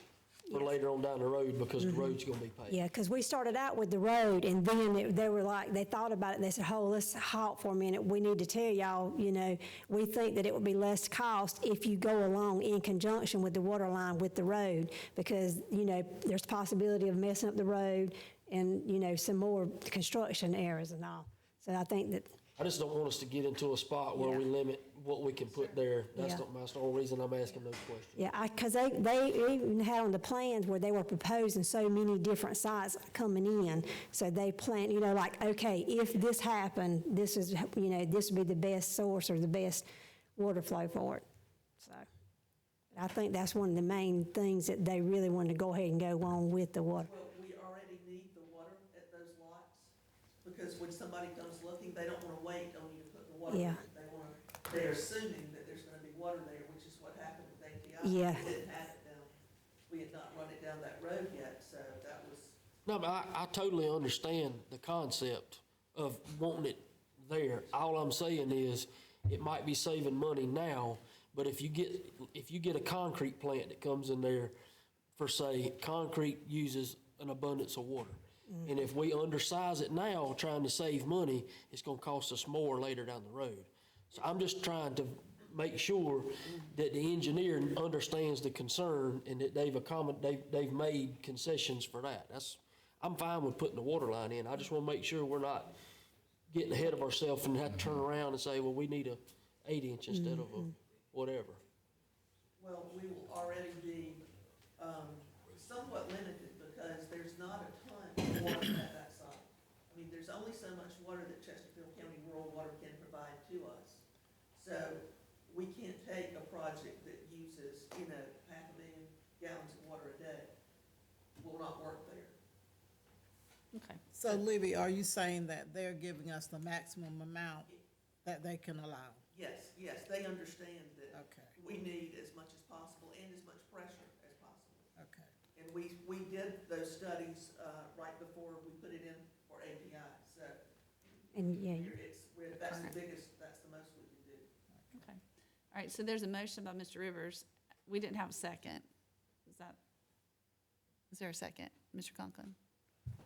For Yes. later on down the road, because the road's gonna be paved. Yeah, because we started out with the road, and then they were like, they thought about it, and they said, oh, let's halt for a minute. We need to tell y'all, we think that it would be less cost if you go along in conjunction with the water line with the road, because, there's possibility of messing up the road and, some more construction errors and all. So I think that, I just don't want us to get into a spot where we Yeah. limit what we can put there. That's Yeah. the only reason I'm asking those questions. yeah, because they even had on the plans where they were proposing so many different sites coming in. So they planned, like, okay, if this happened, this is, this would be the best source or the best water flow for it. So I think that's one of the main things that they really wanted to go ahead and go on with the water. Well, we already need the water at those lots, because when somebody comes looking, they don't wanna wait on you to put the water in. Yeah. They're assuming that there's gonna be water there, which is what happened with ATI. Yeah. We didn't have it down, we had not run it down that road yet, so that was, No, but I totally understand the concept of wanting it there. All I'm saying is, it might be saving money now, but if you get a concrete plant that comes in there, for say, concrete uses an abundance of water. And if we undersize it now, trying to save money, it's gonna cost us more later down the road. So I'm just trying to make sure that the engineer understands the concern and that they've made concessions for that. I'm fine with putting the water line in. I just wanna make sure we're not getting ahead of ourselves and have to turn around and say, well, we need a 8-inch instead of a whatever. well, we will already be, somewhat limited, because there's not a ton of water at that site. I mean, there's only so much water that Chesterfield County Rural Water can provide to us. So we can't take a project that uses, 500,000 gallons of water a day. Will not work there. Okay. So Libby, are you saying that they're giving us the maximum amount that they can allow? Yes, they understand that Okay. we need as much as possible and as much pressure as possible. Okay. And we did those studies, right before we put it in for API, so And, yeah, that's the biggest, that's the most we can do. Okay. All right, so there's a motion by Mr. Rivers. We didn't have a second. Is there a second, Mr. Conklin? Okay.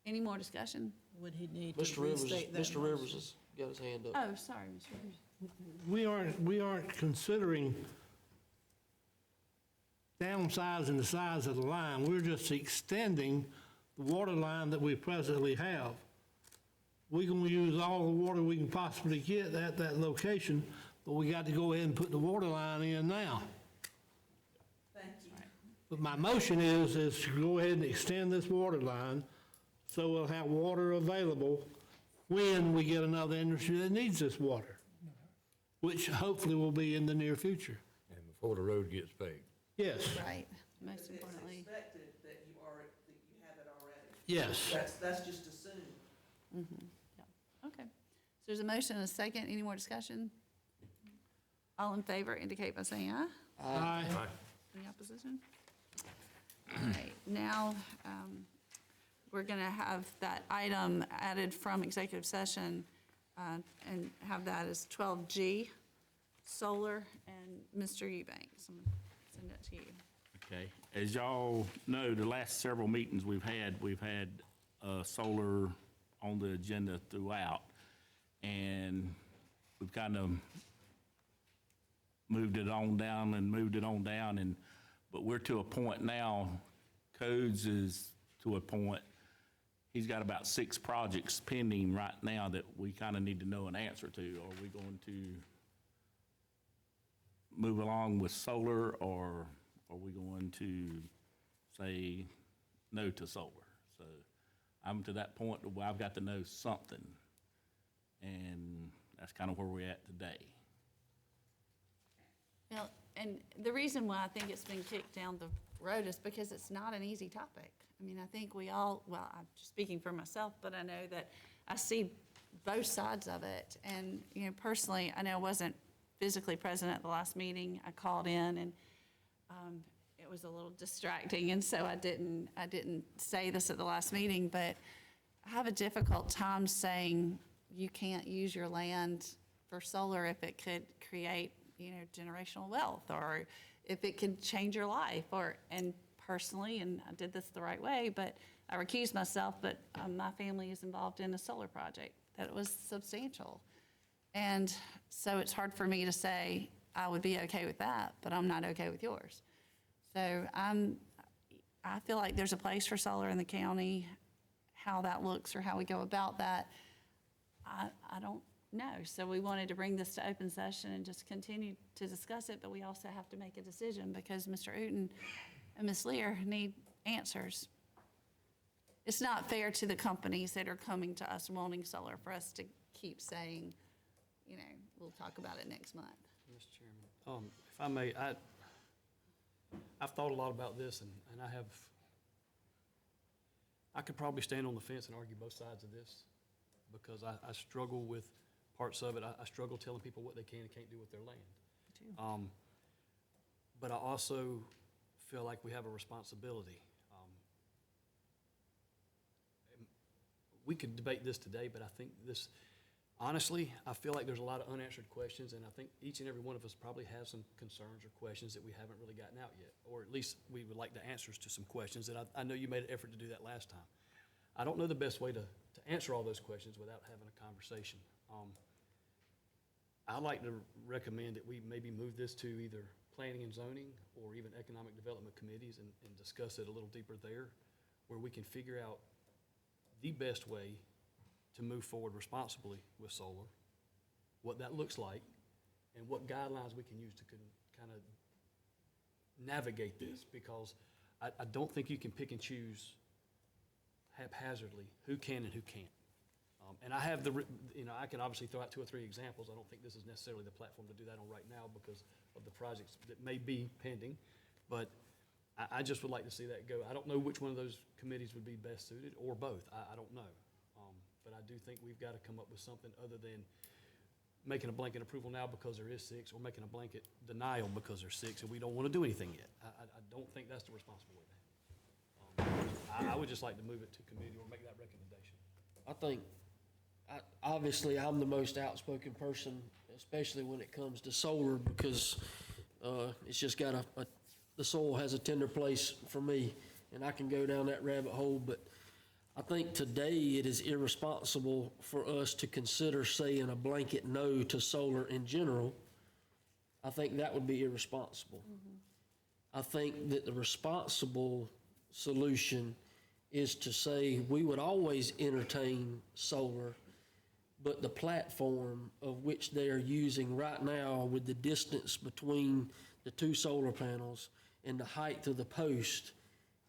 Any more discussion? Would he need to Mr. Rivers, restate that Mr. motion? Rivers has got his hand up. Oh, sorry, Mr. Rivers. We aren't considering downsizing the size of the line. We're just extending the water line that we presently have. We're gonna use all the water we can possibly get at that location, but we got to go ahead and put the water line in now. Thank you. But my motion is to go ahead and extend this water line so we'll have water available when we get another industry that needs this water, which hopefully will be in the near future. And before the road gets paved. Yes, Right, most It's importantly. expected that you have it already. yes. That's just assumed. Okay. So there's a motion and a second. Any more discussion? All in favor indicate by saying aye. Aye. Any opposition? All right, now, we're going to have that item added from executive session and have that as 12G, solar, and Mr. Eubanks. I'm going to send that to you. Okay, as y'all know, the last several meetings we've had solar on the agenda throughout, and we've kind of moved it on down, and, but we're to a point now, Codes is to a point, he's got about 6 projects pending right now that we kind of need to know an answer to. Are we going to move along with solar, or are we going to say no to solar? So I'm to that point where I've got to know something, and that's kind of where we're at today. Well, and the reason why I think it's been kicked down the road is because it's not an easy topic. I mean, I think we all, well, I'm just speaking for myself, but I know that I see both sides of it. And, personally, I know I wasn't physically present at the last meeting. I called in, and it was a little distracting, and so I didn't say this at the last meeting, but I have a difficult time saying you can't use your land for solar if it could create generational wealth, or if it can change your life, and personally, and I did this the right way, but I recused myself, but my family is involved in a solar project that was substantial. And so it's hard for me to say I would be okay with that, but I'm not okay with yours. So I feel like there's a place for solar in the county. How that looks or how we go about that, I don't know. So we wanted to bring this to open session and just continue to discuss it, but we also have to make a decision because Mr. Uten and Ms. Lear need answers. It's not fair to the companies that are coming to us wanting solar for us to keep saying, we'll talk about it next month. Mr. Chairman, if I may, I've thought a lot about this, and I could probably stand on the fence and argue both sides of this, because I struggle with parts of it. I struggle telling people what they can and can't do with their land. But I also feel like we have a responsibility. We could debate this today, but I think this, honestly, I feel like there's a lot of unanswered questions, and I think each and every one of us probably has some concerns or questions that we haven't really gotten out yet, or at least we would like the answers to some questions that I know you made an effort to do that last time. I don't know the best way to answer all those questions without having a conversation. I'd like to recommend that we maybe move this to either planning and zoning or even economic development committees and discuss it a little deeper there, where we can figure out the best way to move forward responsibly with solar, what that looks like, and what guidelines we can use to kind of navigate this, because I don't think you can pick and choose haphazardly who can and who can't. And I have I can obviously throw out 2 or 3 examples. I don't think this is necessarily the platform to do that on right now because of the projects that may be pending, but I just would like to see that go. I don't know which one of those committees would be best suited, or both. I don't know. But I do think we've got to come up with something other than making a blanket approval now because there is 6, or making a blanket denial because there's 6, and we don't want to do anything yet. I don't think that's the responsible way to handle it. I would just like to move it to committee or make that recommendation. I think, obviously, I'm the most outspoken person, especially when it comes to solar, because it's just got the soil has a tender place for me, and I can go down that rabbit hole, but I think today it is irresponsible for us to consider saying a blanket no to solar in general. I think that would be irresponsible. I think that the responsible solution is to say we would always entertain solar, but the platform of which they are using right now, with the distance between the 2 solar panels and the height of the post,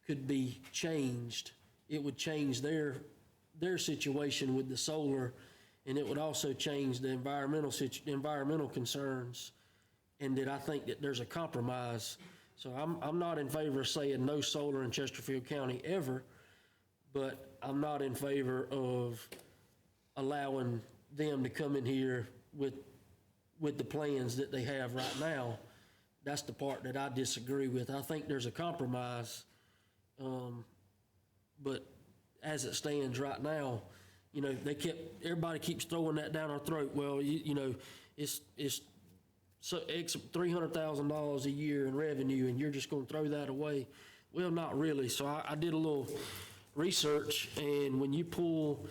could be changed. It would change their situation with the solar, and it would also change the environmental concerns, and that I think that there's a compromise. So I'm not in favor of saying no solar in Chesterfield County ever, but I'm not in favor of allowing them to come in here with the plans that they have right now. That's the part that I disagree with. I think there's a compromise, but as it stands right now, everybody keeps throwing that down our throat. Well, it's so $300,000 a year in revenue, and you're just going to throw that away. Well, not really. So I did a little research, and when you pull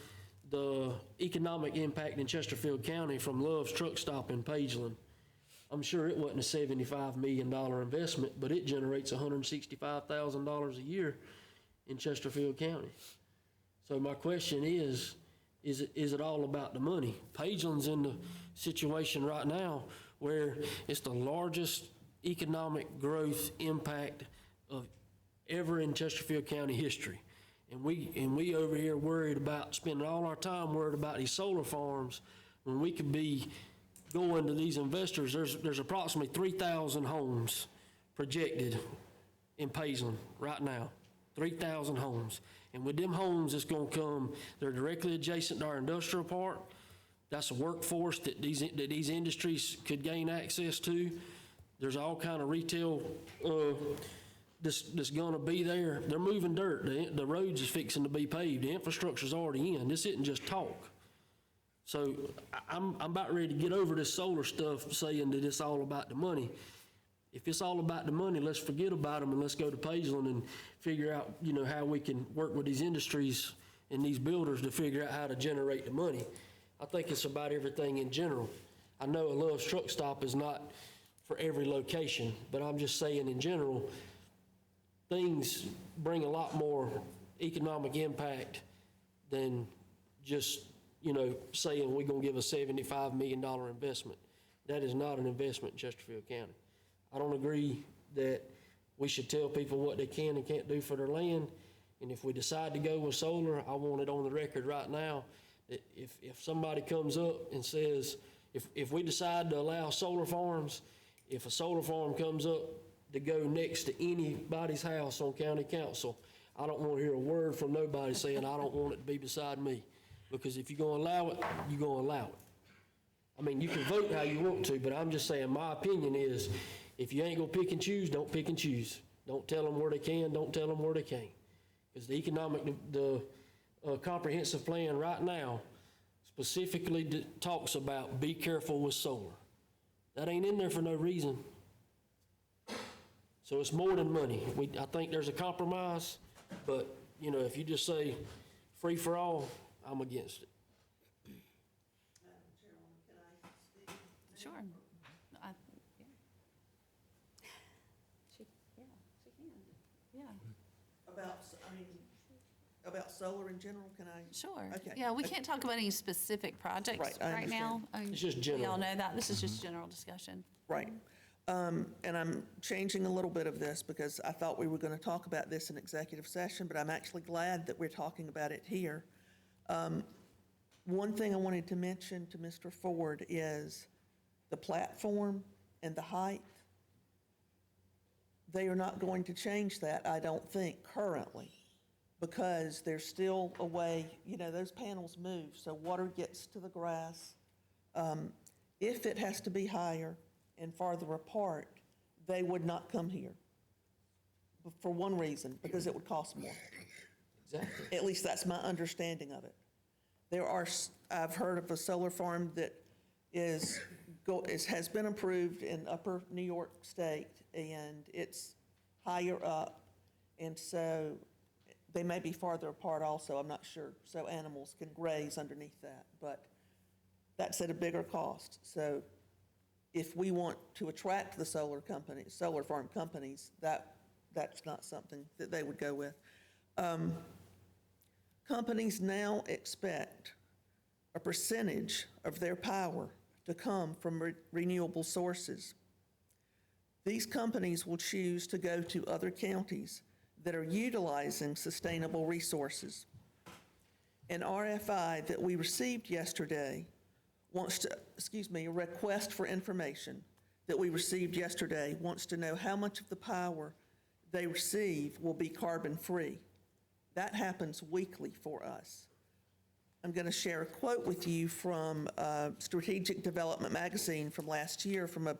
the economic impact in Chesterfield County from Love's Truck Stop in Pageland, I'm sure it wasn't a $75 million investment, but it generates $165,000 a year in Chesterfield County. So my question is it all about the money? Pageland's in the situation right now where it's the largest economic growth impact of ever in Chesterfield County history. And we over here worried about spending all our time worried about these solar farms when we could be going to these investors. There's approximately 3,000 homes projected in Pageland right now, 3,000 homes. And with them homes that's gonna come, they're directly adjacent to our industrial park. That's a workforce that these industries could gain access to. There's all kind of retail that's gonna be there. They're moving dirt. The roads is fixing to be paved. The infrastructure's already in. This isn't just talk. So I'm about ready to get over this solar stuff, saying that it's all about the money. If it's all about the money, let's forget about them and let's go to Pageland and figure out, how we can work with these industries and these builders to figure out how to generate the money. I think it's about everything in general. I know a Love's Truck Stop is not for every location, but I'm just saying in general, things bring a lot more economic impact than just, saying we're gonna give a $75 million investment. That is not an investment in Chesterfield County. I don't agree that we should tell people what they can and can't do for their land. And if we decide to go with solar, I want it on the record right now that if somebody comes up and says, if we decide to allow solar farms, if a solar farm comes up to go next to anybody's house on county council, I don't want to hear a word from nobody saying, I don't want it to be beside me. Because if you're going to allow it, you're going to allow it. I mean, you can vote how you want to, but I'm just saying, my opinion is, if you ain't going to pick and choose, don't pick and choose. Don't tell them where they can, don't tell them where they can't. Because the comprehensive plan right now specifically talks about be careful with solar. That ain't in there for no reason. So it's more than money. I think there's a compromise, but, if you just say free for all, I'm against it. Madam Chairwoman, can I speak? Sure. She can, yeah. About solar in general, can I? Sure. Okay. Yeah, we can't talk about any specific projects Right, I right now. understand. It's just We all general. know that. This is just general discussion. Right. And I'm changing a little bit of this because I thought we were going to talk about this in executive session, but I'm actually glad that we're talking about it here. One thing I wanted to mention to Mr. Ford is the platform and the height. They are not going to change that, I don't think, currently, because there's still a way, those panels move, so water gets to the grass. If it has to be higher and farther apart, they would not come here. For one reason, because it would cost more. Exactly. At least that's my understanding of it. I've heard of a solar farm that has been approved in upper New York State, and it's higher up, and so they may be farther apart also, I'm not sure, so animals can graze underneath that, but that's at a bigger cost. So if we want to attract the solar farm companies, that's not something that they would go with. Companies now expect a percentage of their power to come from renewable sources. These companies will choose to go to other counties that are utilizing sustainable resources. An RFI that we received yesterday a request for information that we received yesterday wants to know how much of the power they receive will be carbon-free. That happens weekly for us. I'm going to share a quote with you from Strategic Development Magazine from last year from a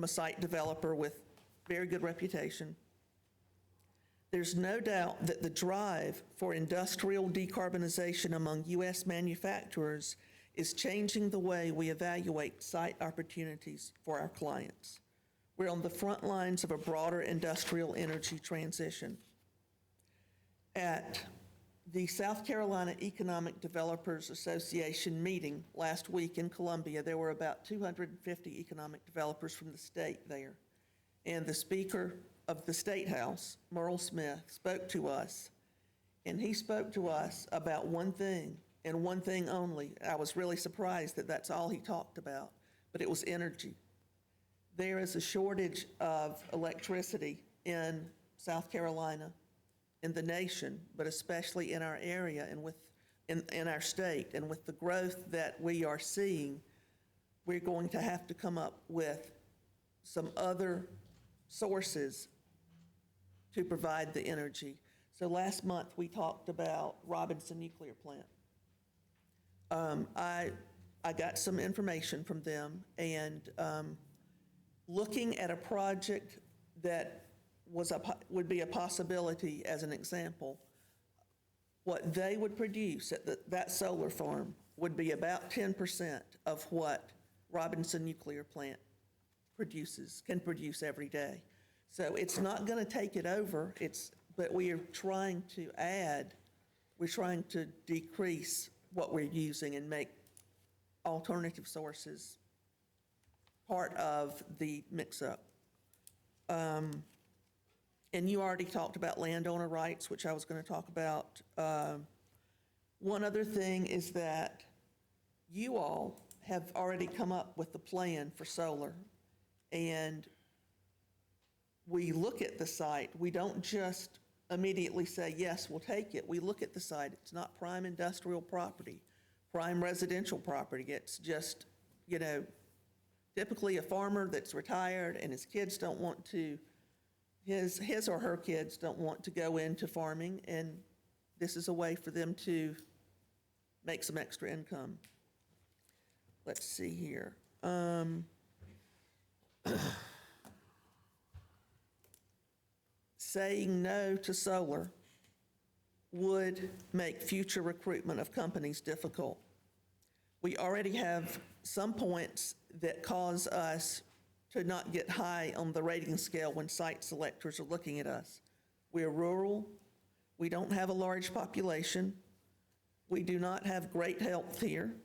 site developer with very good reputation. There's no doubt that the drive for industrial decarbonization among U.S. manufacturers is changing the way we evaluate site opportunities for our clients. We're on the front lines of a broader industrial energy transition. At the South Carolina Economic Developers Association meeting last week in Columbia, there were about 250 economic developers from the state there. And the Speaker of the State House, Merle Smith, spoke to us. And he spoke to us about one thing, and one thing only. I was really surprised that that's all he talked about, but it was energy. There is a shortage of electricity in South Carolina, in the nation, but especially in our area and in our state. And with the growth that we are seeing, we're going to have to come up with some other sources to provide the energy. So last month, we talked about Robinson Nuclear Plant. I got some information from them, and looking at a project that would be a possibility as an example, what they would produce at that solar farm would be about 10% of what Robinson Nuclear Plant can produce every day. So it's not going to take it over, but we are trying to we're trying to decrease what we're using and make alternative sources part of the mix-up. And you already talked about landowner rights, which I was going to talk about. One other thing is that you all have already come up with the plan for solar, and we look at the site. We don't just immediately say, yes, we'll take it. We look at the site. It's not prime industrial property, prime residential property. It's just, typically a farmer that's retired and his kids don't want to, his or her kids don't want to go into farming, and this is a way for them to make some extra income. Let's see here. Saying no to solar would make future recruitment of companies difficult. We already have some points that cause us to not get high on the rating scale when site selectors are looking at us. We're rural, we don't have a large population, we do not have great health here,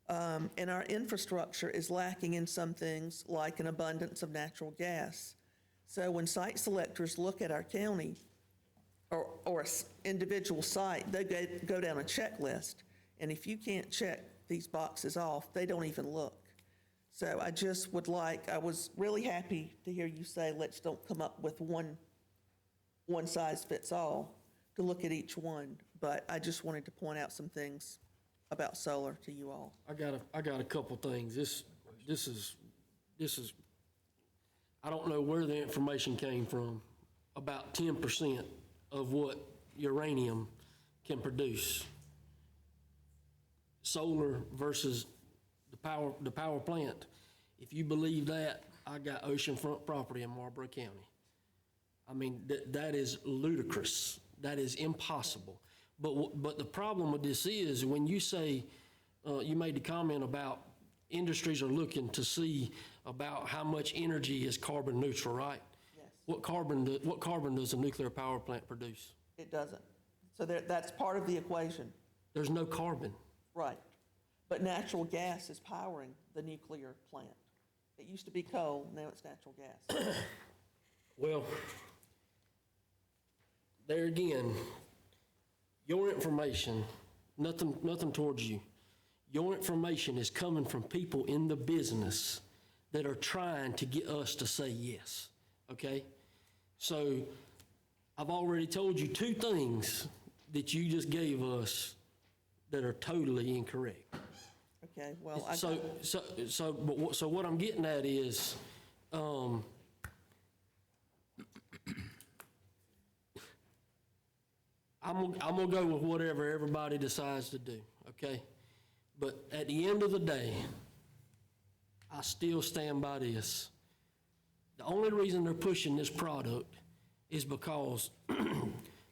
and our infrastructure is lacking in some things like an abundance of natural gas. So when site selectors look at our county or an individual site, they go down a checklist, and if you can't check these boxes off, they don't even look. So I just would I was really happy to hear you say, let's don't come up with one size fits all, to look at each one. But I just wanted to point out some things about solar to you all. I got a couple things. This is, I don't know where the information came from, about 10% of what uranium can produce. Solar versus the power plant. If you believe that, I got oceanfront property in Marlboro County. I mean, that is ludicrous. That is impossible. But the problem with this is when you say, you made the comment about industries are looking to see about how much energy is carbon neutral, right? Yes. What carbon does a nuclear power plant produce? It doesn't. So that's part of the equation. There's no carbon. Right. But natural gas is powering the nuclear plant. It used to be coal, now it's natural gas. Well, there again, your information, nothing towards you. Your information is coming from people in the business that are trying to get us to say yes, okay? So I've already told you 2 things that you just gave us that are totally incorrect. Okay, well, So what I'm getting at is, I'm gonna go with whatever everybody decides to do, okay? But at the end of the day, I still stand by this. The only reason they're pushing this product is because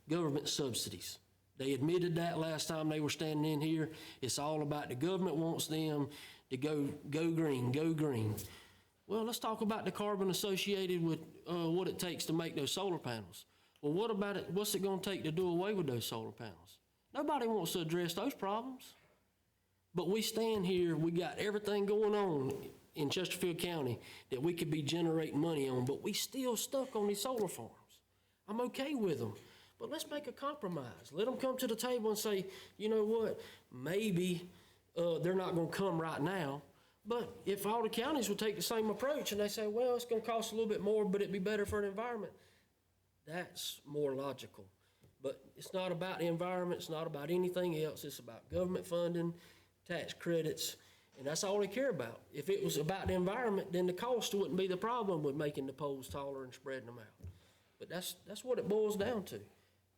government subsidies. They admitted that last time they were standing in here. It's all about the government wants them to go green, go green. Well, let's talk about the carbon associated with what it takes to make those solar panels. Well, what about it? What's it gonna take to do away with those solar panels? Nobody wants to address those problems. But we stand here, we got everything going on in Chesterfield County that we could be generating money on, but we still stuck on these solar farms. I'm okay with them, but let's make a compromise. Let them come to the table and say, you know what, maybe they're not gonna come right now, but if all the counties would take the same approach and they say, well, it's gonna cost a little bit more, but it'd be better for the environment, that's more logical. But it's not about the environment, it's not about anything else, it's about government funding, tax credits, and that's all they care about. If it was about the environment, then the cost wouldn't be the problem with making the poles taller and spreading them out. But that's what it boils down to.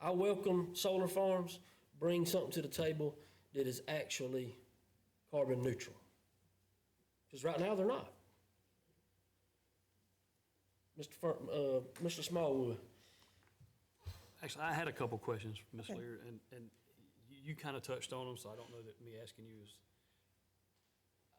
I welcome solar farms, bring something to the table that is actually carbon neutral. Because right now they're not. Mr. Smallwood. Actually, I had a couple questions, Ms. Lear, and you kind of touched on them, so I don't know that me asking you is,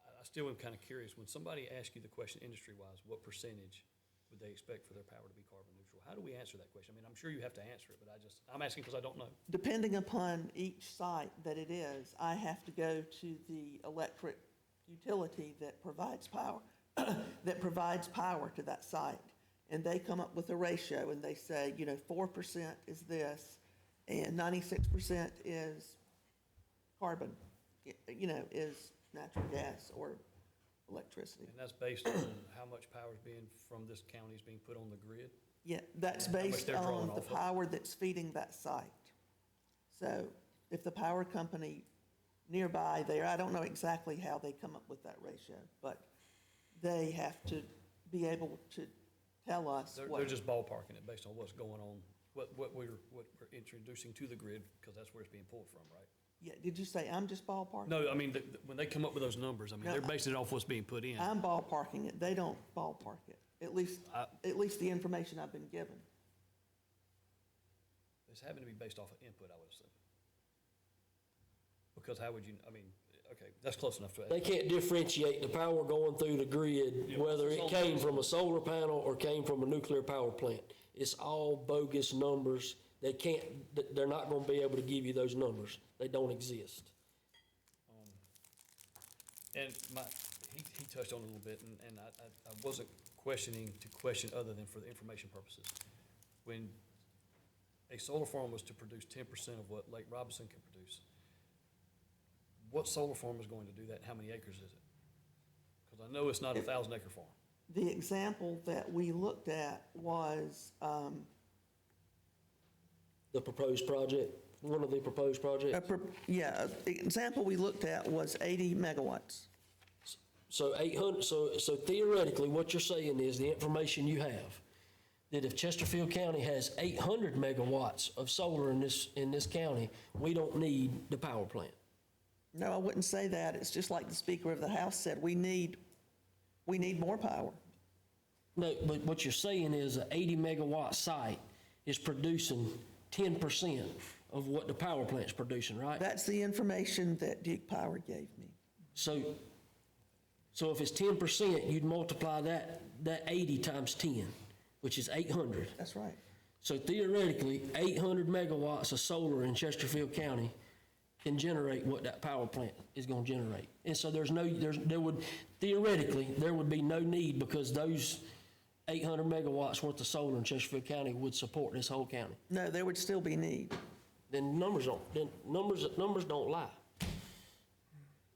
I still am kind of curious, when somebody asks you the question industry-wise, what percentage would they expect for their power to be carbon neutral? How do we answer that question? I mean, I'm sure you have to answer it, but I'm asking because I don't know. Depending upon each site that it is, I have to go to the electric utility that provides power, that provides power to that site. And they come up with a ratio and they say, 4% is this and 96% is carbon, is natural gas or electricity. And that's based on how much power is from this county is being put on the grid? Yeah, that's How much based they're drawing on the off of. power that's feeding that site. So if the power company nearby there, I don't know exactly how they come up with that ratio, but they have to be able to tell us They're what. just ballparking it based on what's going on, what we're introducing to the grid, because that's where it's being pulled from, right? Yeah, did you say I'm just ballparking? No, I mean, when they come up with those numbers, I mean, No, they're basing it off what's being put in. I'm ballparking it. They don't ballpark it, at least the information I've been given. It's having to be based off of input, I would assume. Because how would you, I mean, okay, that's close enough to it. They can't differentiate the power going through the grid, Yeah, whether it's it all came based from a solar panel or came from a nuclear power plant. It's all bogus numbers. They're not gonna be able to give you those numbers. They don't exist. And he touched on it a little bit, and I wasn't questioning to question other than for the information purposes. When a solar farm was to produce 10% of what Lake Robinson can produce, what solar farm is going to do that, and how many acres is it? Because I know it's not a 1,000-acre farm. The example that we looked at was, The proposed project, one of the proposed projects. the example we looked at was 80 megawatts. So 800, so theoretically, what you're saying is the information you have, that if Chesterfield County has 800 megawatts of solar in this county, we don't need the power plant. No, I wouldn't say that. It's just like the Speaker of the House said, we need more power. No, but what you're saying is an 80 megawatt site is producing 10% of what the power plant's producing, right? That's the information that Duke Power gave me. So if it's 10%, you'd multiply that 80 times 10, which is 800. That's right. So theoretically, 800 megawatts of solar in Chesterfield County can generate what that power plant is gonna generate. And so theoretically, there would be no need, because those 800 megawatts worth of solar in Chesterfield County would support this whole county. No, there would still be need. Then numbers don't lie.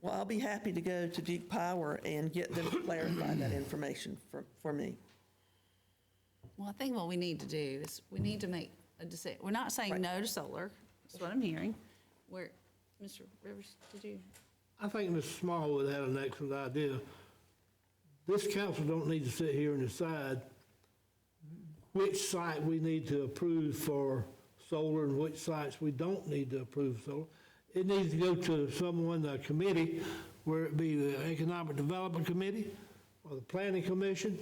Well, I'll be happy to go to Duke Power and get them to clarify that information for me. Well, I think what we need to do is we need to make a decision. We're not saying no to solar, that's what I'm hearing. Mr. Rivers, did you? I think Mr. Smallwood had an excellent idea. This council don't need to sit here and decide which site we need to approve for solar and which sites we don't need to approve solar. It needs to go to someone, a committee, where it be the Economic Development Committee or the Planning Commission.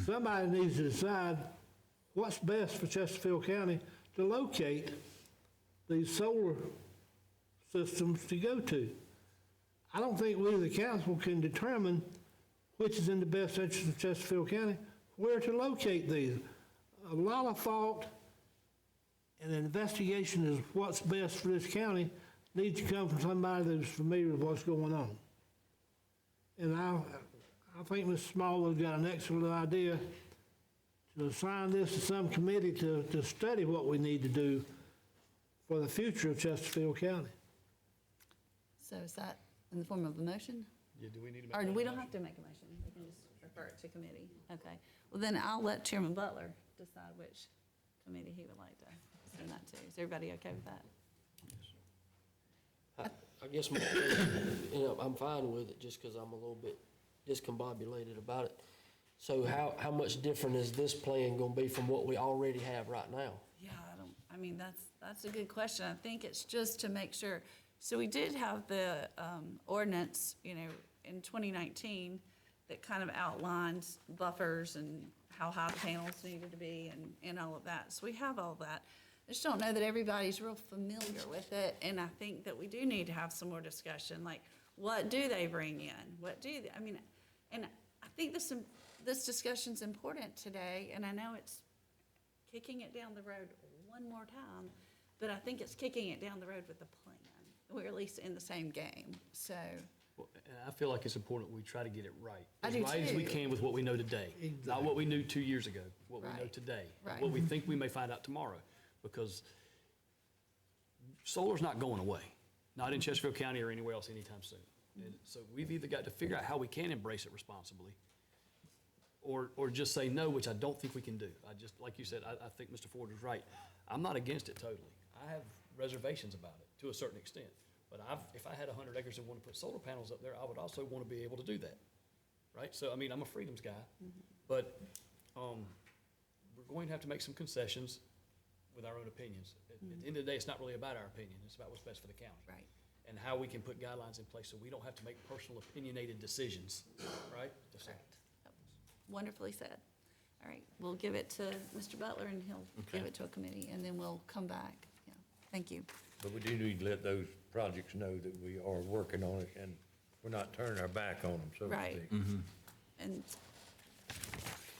Somebody needs to decide what's best for Chesterfield County to locate these solar systems to go to. I don't think we, the council, can determine which is in the best interest of Chesterfield County, where to locate these. A lot of thought and investigation is what's best for this county needs to come from somebody that's familiar with what's going on. And I think Mr. Smallwood got an excellent idea to assign this to some committee to study what we need to do for the future of Chesterfield County. So is that in the form of a motion? Yeah, do we need to make Or that a we don't motion? have to make a motion, we can just refer it to committee. Okay, well then I'll let Chairman Butler decide which committee he would like to send that to. Is everybody okay with that? I guess, I'm fine with it, just because I'm a little bit discombobulated about it. So how much different is this plan gonna be from what we already have right now? Yeah, that's a good question. I think it's just to make sure. So we did have the ordinance, in 2019 that kind of outlines buffers and how high the panels needed to be and all of that. So we have all that. I just don't know that everybody's real familiar with it, and I think that we do need to have some more discussion, like, what do they bring in? What do they, I mean, and I think this discussion's important today, and I know it's kicking it down the road one more time, but I think it's kicking it down the road with a plan. We're at least in the same game, so. Well, and I feel like it's important we try to get it right. I do As right as we too. can with what we know today. Not what we knew 2 years ago, what we know Right. today. Right. What we think we may find out tomorrow. Because solar's not going away, not in Chesterfield County or anywhere else anytime soon. And so we've either got to figure out how we can embrace it responsibly, or just say no, which I don't think we can do. I just, like you said, I think Mr. Ford was right. I'm not against it totally. I have reservations about it to a certain extent. But if I had 100 acres and want to put solar panels up there, I would also want to be able to do that, right? So, I mean, I'm a freedoms guy, but we're going to have to make some concessions with our own opinions. At the end of the day, it's not really about our opinion, it's about what's best for the county. Right. And how we can put guidelines in place so we don't have to make personal opinionated decisions, right? Just like- Wonderfully said. All right, we'll give it to Mr. Butler, and he'll give it to a committee, and then we'll come back. Yeah, thank you. But we do need to let those projects know that we are working on it, and we're not turning our back on them, so to Right. speak. And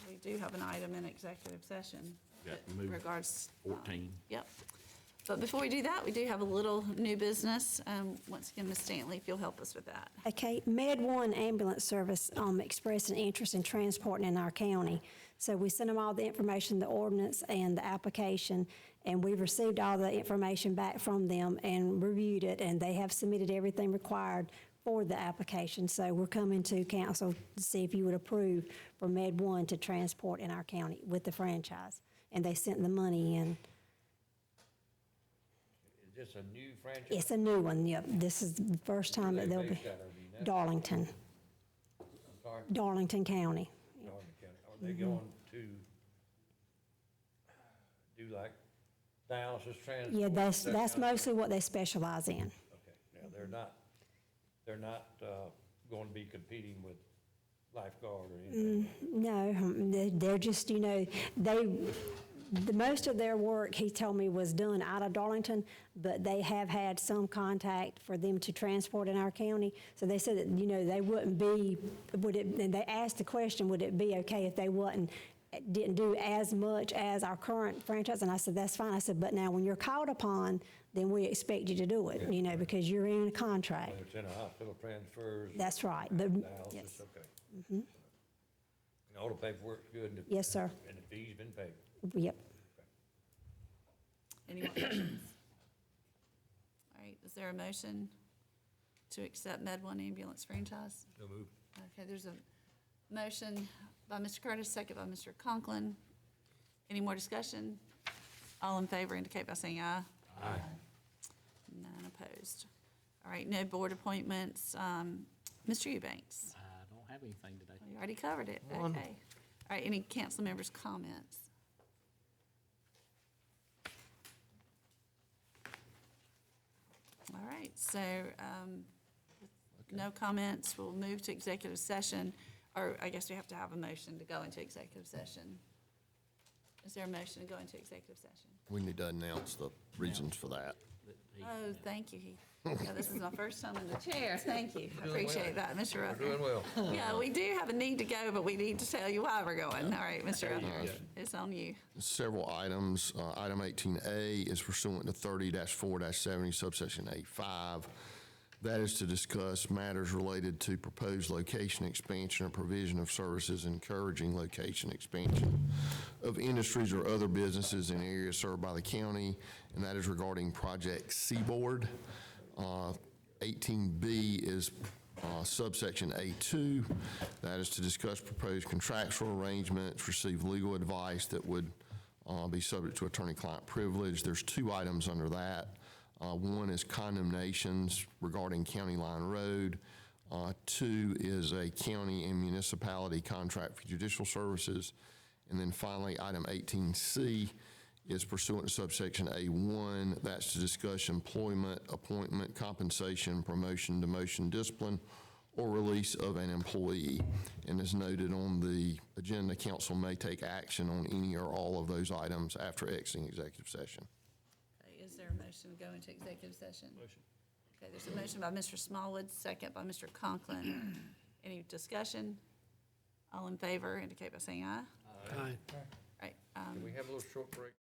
we do have an item in executive session Yeah, that move regards. 14. Yep. But before we do that, we do have a little new business. Once again, Ms. Stanley, if you'll help us with that. Okay, Med One Ambulance Service expressed an interest in transporting in our county. So we sent them all the information, the ordinance and the application, and we received all the information back from them and reviewed it, and they have submitted everything required for the application. So we're coming to council to see if you would approve for Med One to transport in our county with the franchise. And they sent the money in. Is this a new franchise? It's a new one, yep. This is the first time that they'll be. Based out of, do you know? Darlington, I'm sorry? Darlington County. Darlington County. Are they going to do like dialysis transport? Yeah, that's that kind of thing? mostly what they specialize in. Okay, now, they're not going to be competing with lifeguard or anything? No, they're just, most of their work, he told me, was done out of Darlington, but they have had some contact for them to transport in our county. So they said that, they wouldn't be, and they asked the question, would it be okay if they didn't do as much as our current franchise? And I said, that's fine. I said, but now when you're called upon, then we expect you to do it, because you're in a contract. Whether it's in a hospital transfers? That's right, but, Dialysis, yes. okay. And all the paperwork's good? and the- Yes, sir. And the fee's been paid? Yep. Any more questions? All right, is there a motion to accept Med One ambulance franchise? No move. Okay, there's a motion by Mr. Curtis, second by Mr. Conklin. Any more discussion? All in favor indicate by saying aye. Aye. None opposed. All right, no board appointments. Mr. Eubanks, I don't have anything today. you already covered it. Okay. All right, any council members' comments? All right, so with no comments, we'll move to executive session, or I guess we have to have a motion to go into executive session. Is there a motion to go into executive session? We need to announce the reasons for that. Oh, thank you, Heath. Yeah, this is my first time in the chair. Thank you. I appreciate that, Mr. Rucker. Doing well. Yeah, we do have a need to go, but we need to tell you why we're going. All right, Mr. Rucker, it's on you. Several items. Item 18A is pursuant to 30-4-70 subsection A5. That is to discuss matters related to proposed location expansion or provision of services encouraging location expansion of industries or other businesses in areas served by the county, and that is regarding Project Seaboard. 18B is subsection A2. That is to discuss proposed contractual arrangements, receive legal advice that would be subject to attorney-client privilege. There's 2 items under that. One is condemnations regarding County Line Road. 2 is a county and municipality contract for judicial services. And then finally, item 18C is pursuant to subsection A1. That's to discuss employment, appointment, compensation, promotion, demotion, discipline, or release of an employee. And as noted on the agenda, council may take action on any or all of those items after exiting executive session. motion to go into executive session? Motion. Okay, there's a motion by Mr. Smallwood, second by Mr. Conklin. Any discussion? All in favor indicate by saying aye. Aye. Right, Can we have a little short break?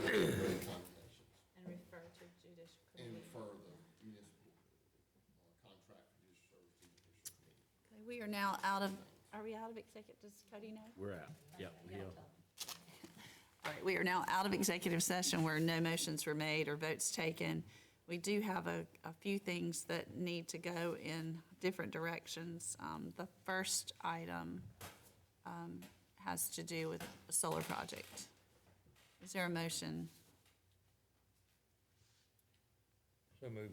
condemnations And refer to judicial and refer the municipal contract for judicial service to the judicial committee. Okay, we are now out of, are we out of executive, does Cody know? We're out. Yep. Yeah. All right, we are now out of executive session where no motions were made or votes taken. We do have a few things that need to go in different directions. The first item has to do with a solar project. Is there a motion? So move.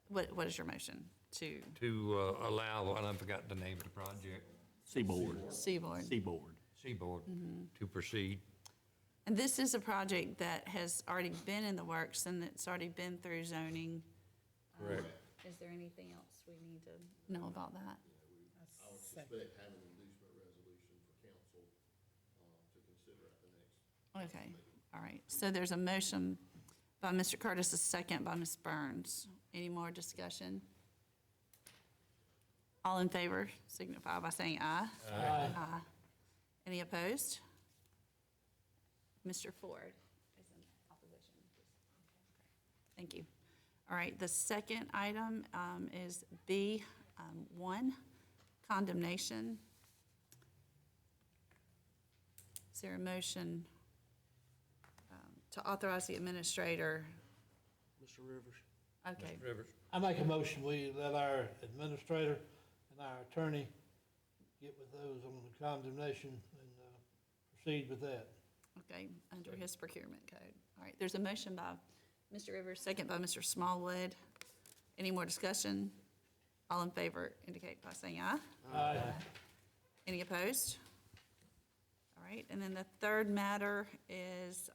What is your motion? To allow, and I forgot the name of the project, Seaboard. Seaboard. Seaboard. Seaboard, to proceed. And this is a project that has already been in the works and it's already been through zoning. Correct. Is there anything else we need to know about that? I would suspect having an inducement resolution for council to consider at the next. Okay, all right. So there's a motion by Mr. Curtis, a second by Ms. Burns. Any more discussion? All in favor signify by saying aye. Aye. Aye. Any opposed? Mr. Ford is in opposition. Thank you. All right, the second item is B1, condemnation. Is there a motion to authorize the administrator? Mr. Rivers? Okay, Rivers. I make a motion, we let our administrator and our attorney get with those on the condemnation and proceed with that. okay, under his procurement code. All right, there's a motion by Mr. Rivers, second by Mr. Smallwood. Any more discussion? All in favor indicate by saying aye. Aye. Any opposed? All right, and then the third matter is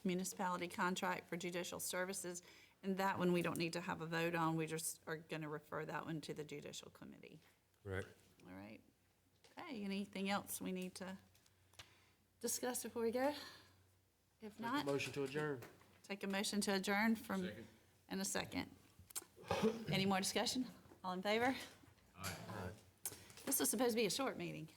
municipality contract for judicial services. And that one, we don't need to have a vote on. We just are going to refer that one to the judicial committee. Correct. All right. Okay, anything else we need to discuss before we go? If not, Motion to adjourn. take a motion to adjourn from, and a second. Any more discussion? All in favor? Aye. This was supposed to be a short meeting.